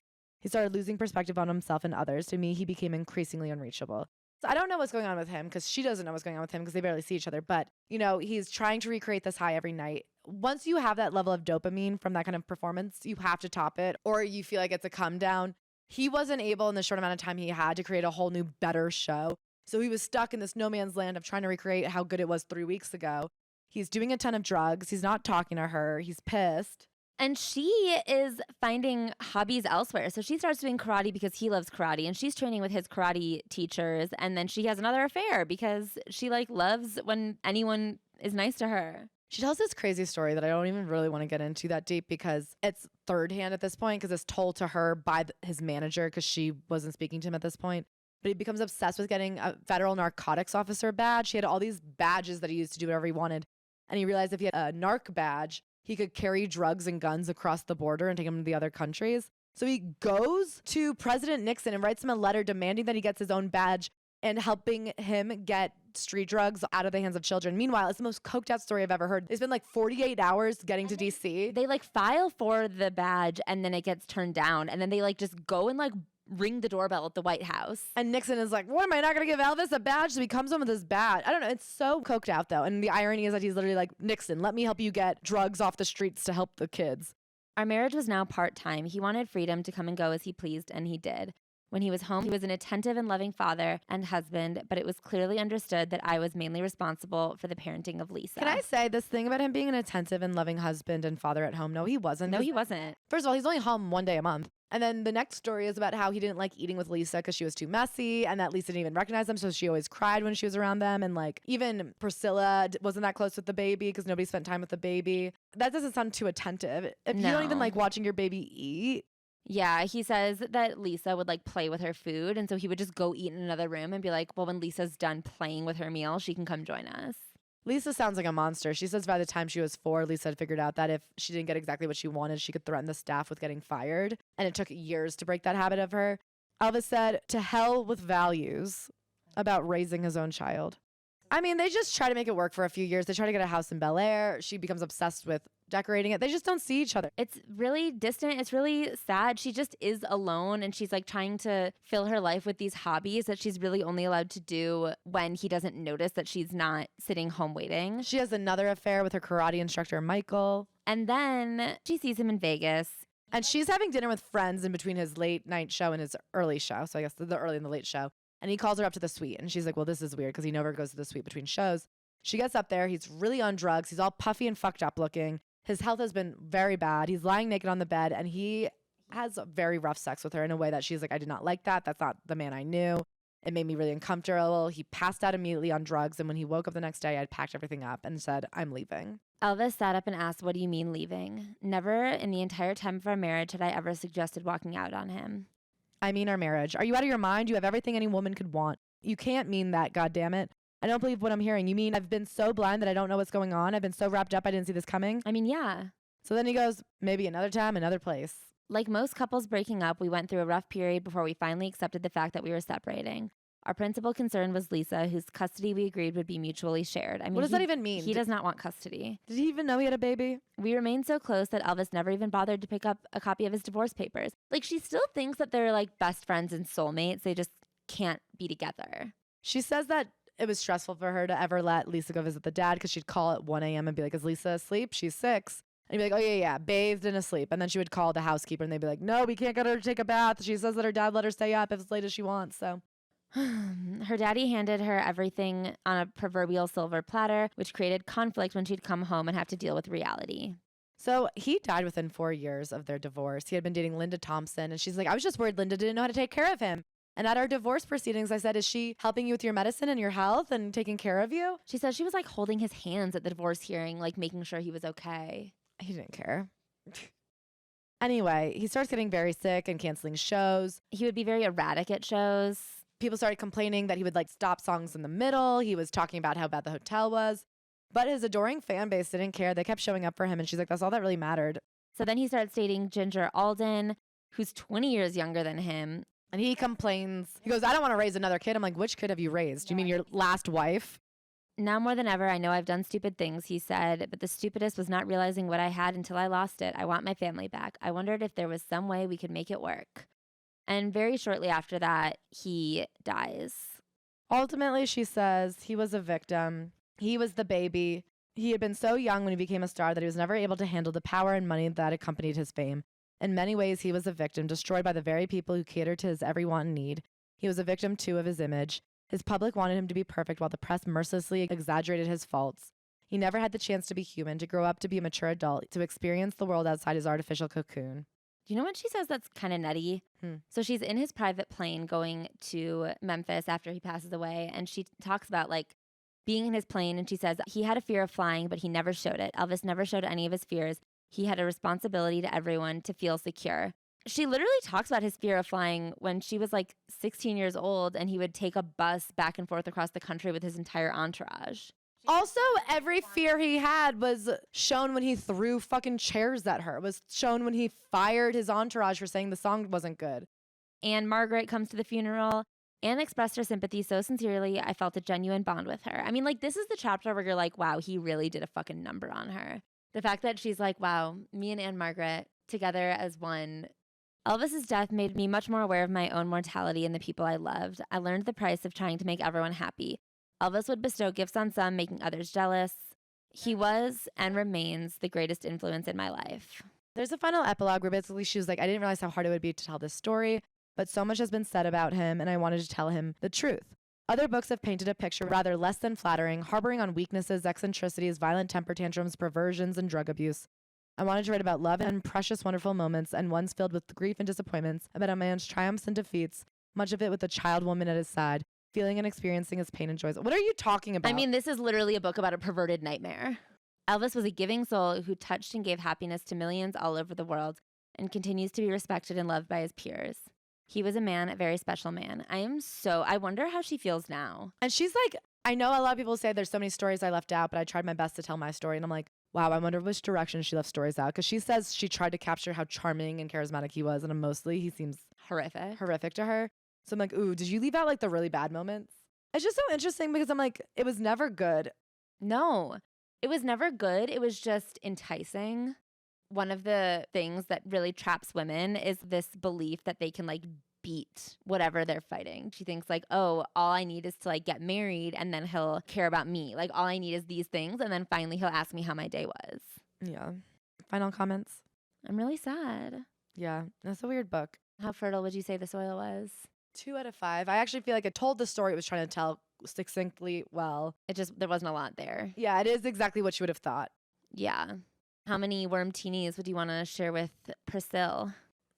Speaker 1: He started losing perspective on himself and others. To me, he became increasingly unreachable. So I don't know what's going on with him because she doesn't know what's going on with him because they barely see each other. But, you know, he's trying to recreate this high every night. Once you have that level of dopamine from that kind of performance, you have to top it or you feel like it's a come down. He wasn't able in the short amount of time he had to create a whole new, better show. So he was stuck in this no man's land of trying to recreate how good it was 3 weeks ago. He's doing a ton of drugs. He's not talking to her. He's pissed.
Speaker 2: And she is finding hobbies elsewhere. So she starts doing karate because he loves karate and she's training with his karate teachers. And then she has another affair because she like loves when anyone is nice to her.
Speaker 1: She tells this crazy story that I don't even really want to get into that deep because it's third hand at this point because it's told to her by his manager because she wasn't speaking to him at this point. But he becomes obsessed with getting a federal narcotics officer badge. He had all these badges that he used to do whatever he wanted. And he realized if he had a narc badge, he could carry drugs and guns across the border and take them to the other countries. So he goes to President Nixon and writes him a letter demanding that he gets his own badge and helping him get street drugs out of the hands of children. Meanwhile, it's the most coked out story I've ever heard. It's been like 48 hours getting to DC.
Speaker 2: They like file for the badge and then it gets turned down. And then they like just go and like ring the doorbell at the White House.
Speaker 1: And Nixon is like, what, am I not going to give Elvis a badge? So he comes home with his badge. I don't know. It's so coked out, though. And the irony is that he's literally like, Nixon, let me help you get drugs off the streets to help the kids.
Speaker 2: Our marriage was now part-time. He wanted freedom to come and go as he pleased, and he did. When he was home, he was an attentive and loving father and husband, but it was clearly understood that I was mainly responsible for the parenting of Lisa.
Speaker 1: Can I say this thing about him being an attentive and loving husband and father at home? No, he wasn't.
Speaker 2: No, he wasn't.
Speaker 1: First of all, he's only home 1 day a month. And then the next story is about how he didn't like eating with Lisa because she was too messy and that Lisa didn't even recognize them. So she always cried when she was around them. And like even Priscilla wasn't that close with the baby because nobody spent time with the baby. That doesn't sound too attentive. If you don't even like watching your baby eat.
Speaker 2: Yeah, he says that Lisa would like play with her food. And so he would just go eat in another room and be like, well, when Lisa's done playing with her meal, she can come join us.
Speaker 1: Lisa sounds like a monster. She says by the time she was 4, Lisa had figured out that if she didn't get exactly what she wanted, she could threaten the staff with getting fired. And it took years to break that habit of her. Elvis said, to hell with values about raising his own child. I mean, they just try to make it work for a few years. They try to get a house in Bel Air. She becomes obsessed with decorating it. They just don't see each other.
Speaker 2: It's really distant. It's really sad. She just is alone and she's like trying to fill her life with these hobbies that she's really only allowed to do when he doesn't notice that she's not sitting home waiting.
Speaker 1: She has another affair with her karate instructor, Michael.
Speaker 2: And then she sees him in Vegas.
Speaker 1: And she's having dinner with friends in between his late night show and his early show. So I guess the early and the late show. And he calls her up to the suite. And she's like, well, this is weird because he never goes to the suite between shows. She gets up there. He's really on drugs. He's all puffy and fucked up looking. His health has been very bad. He's lying naked on the bed. And he has very rough sex with her in a way that she's like, I did not like that. That's not the man I knew. It made me really uncomfortable. He passed out immediately on drugs. And when he woke up the next day, I'd packed everything up and said, I'm leaving.
Speaker 2: Elvis sat up and asked, what do you mean leaving? Never in the entire time of our marriage had I ever suggested walking out on him.
Speaker 1: I mean our marriage. Are you out of your mind? You have everything any woman could want. You can't mean that, goddammit. I don't believe what I'm hearing. You mean I've been so blind that I don't know what's going on? I've been so wrapped up I didn't see this coming?
Speaker 2: I mean, yeah.
Speaker 1: So then he goes, maybe another time, another place.
Speaker 2: Like most couples breaking up, we went through a rough period before we finally accepted the fact that we were separating. Our principal concern was Lisa, whose custody we agreed would be mutually shared. I mean,
Speaker 1: what does that even mean?
Speaker 2: He does not want custody.
Speaker 1: Did he even know he had a baby?
Speaker 2: We remained so close that Elvis never even bothered to pick up a copy of his divorce papers. Like, she still thinks that they're like best friends and soulmates. They just can't be together.
Speaker 1: She says that it was stressful for her to ever let Lisa go visit the dad because she'd call at 1 a.m. and be like, is Lisa asleep? She's 6. And he'd be like, oh, yeah, bathed and asleep. And then she would call the housekeeper and they'd be like, no, we can't get her to take a bath. She says that her dad let her stay up as late as she wants. So
Speaker 2: Her daddy handed her everything on a proverbial silver platter, which created conflict when she'd come home and have to deal with reality.
Speaker 1: So he died within 4 years of their divorce. He had been dating Linda Thompson, and she's like, I was just worried Linda didn't know how to take care of him. And at our divorce proceedings, I said, is she helping you with your medicine and your health and taking care of you?
Speaker 2: She said she was like holding his hands at the divorce hearing, like making sure he was okay.
Speaker 1: He didn't care. Anyway, he starts getting very sick and canceling shows.
Speaker 2: He would be very erratic at shows.
Speaker 1: People started complaining that he would like stop songs in the middle. He was talking about how bad the hotel was. But his adoring fan base didn't care. They kept showing up for him. And she's like, that's all that really mattered.
Speaker 2: So then he starts dating Ginger Alden, who's 20 years younger than him.
Speaker 1: And he complains. He goes, I don't want to raise another kid. I'm like, which kid have you raised? You mean your last wife?
Speaker 2: Now more than ever, I know I've done stupid things, he said, but the stupidest was not realizing what I had until I lost it. I want my family back. I wondered if there was some way we could make it work. And very shortly after that, he dies.
Speaker 1: Ultimately, she says he was a victim. He was the baby. He had been so young when he became a star that he was never able to handle the power and money that accompanied his fame. In many ways, he was a victim, destroyed by the very people who catered to his every want and need. He was a victim, too, of his image. His public wanted him to be perfect while the press mercilessly exaggerated his faults. He never had the chance to be human, to grow up to be a mature adult, to experience the world outside his artificial cocoon.
Speaker 2: Do you know what she says that's kind of nutty? So she's in his private plane going to Memphis after he passes away, and she talks about like being in his plane, and she says he had a fear of flying, but he never showed it. Elvis never showed any of his fears. He had a responsibility to everyone to feel secure. She literally talks about his fear of flying when she was like 16 years old, and he would take a bus back and forth across the country with his entire entourage.
Speaker 1: Also, every fear he had was shown when he threw fucking chairs at her, was shown when he fired his entourage for saying the song wasn't good.
Speaker 2: And Margaret comes to the funeral and expressed her sympathy so sincerely, I felt a genuine bond with her. I mean, like, this is the chapter where you're like, wow, he really did a fucking number on her. The fact that she's like, wow, me and Anne Margaret together as one. Elvis's death made me much more aware of my own mortality and the people I loved. I learned the price of trying to make everyone happy. Elvis would bestow gifts on some, making others jealous. He was and remains the greatest influence in my life.
Speaker 1: There's a final epilogue where basically she was like, I didn't realize how hard it would be to tell this story, but so much has been said about him, and I wanted to tell him the truth. Other books have painted a picture rather less than flattering, harboring on weaknesses, eccentricities, violent temper tantrums, perversions, and drug abuse. I wanted to write about love and precious, wonderful moments, and ones filled with grief and disappointments, about a man's triumphs and defeats, much of it with a child woman at his side, feeling and experiencing his pain and joys. What are you talking about?
Speaker 2: I mean, this is literally a book about a perverted nightmare. Elvis was a giving soul who touched and gave happiness to millions all over the world and continues to be respected and loved by his peers. He was a man, a very special man. I wonder how she feels now.
Speaker 1: And she's like, I know a lot of people say there's so many stories I left out, but I tried my best to tell my story. And I'm like, wow, I wonder which direction she left stories out. Because she says she tried to capture how charming and charismatic he was. And mostly he seems horrific to her. So I'm like, ooh, did you leave out like the really bad moments? It's just so interesting because I'm like, it was never good.
Speaker 2: No, it was never good. It was just enticing. One of the things that really traps women is this belief that they can like beat whatever they're fighting. She thinks like, oh, all I need is to like get married and then he'll care about me. Like all I need is these things. And then finally he'll ask me how my day was.
Speaker 1: Yeah. Final comments?
Speaker 2: I'm really sad.
Speaker 1: Yeah. That's a weird book.
Speaker 2: How fertile would you say the soil was?
Speaker 1: 2 out of 5. I actually feel like it told the story it was trying to tell succinctly well.
Speaker 2: There wasn't a lot there.
Speaker 1: Yeah, it is exactly what you would have thought.
Speaker 2: Yeah. How many worm teenies would you want to share with Priscilla?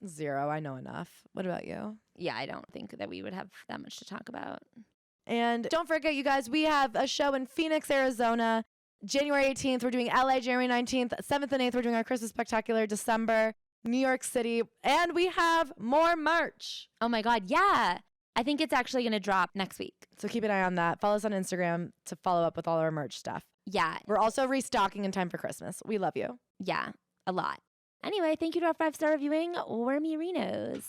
Speaker 1: 0. I know enough. What about you?
Speaker 2: Yeah, I don't think that we would have that much to talk about.
Speaker 1: And don't forget, you guys, we have a show in Phoenix, Arizona, January 18th. We're doing LA, January 19th. 7th and 8th, we're doing our Christmas Spectacular, December, New York City. And we have more merch.
Speaker 2: Oh my God, yeah. I think it's actually going to drop next week.
Speaker 1: So keep an eye on that. Follow us on Instagram to follow up with all our merch stuff.
Speaker 2: Yeah.
Speaker 1: We're also restocking in time for Christmas. We love you.
Speaker 2: Yeah, a lot. Anyway, thank you to our 5-star reviewing Wormy Renos.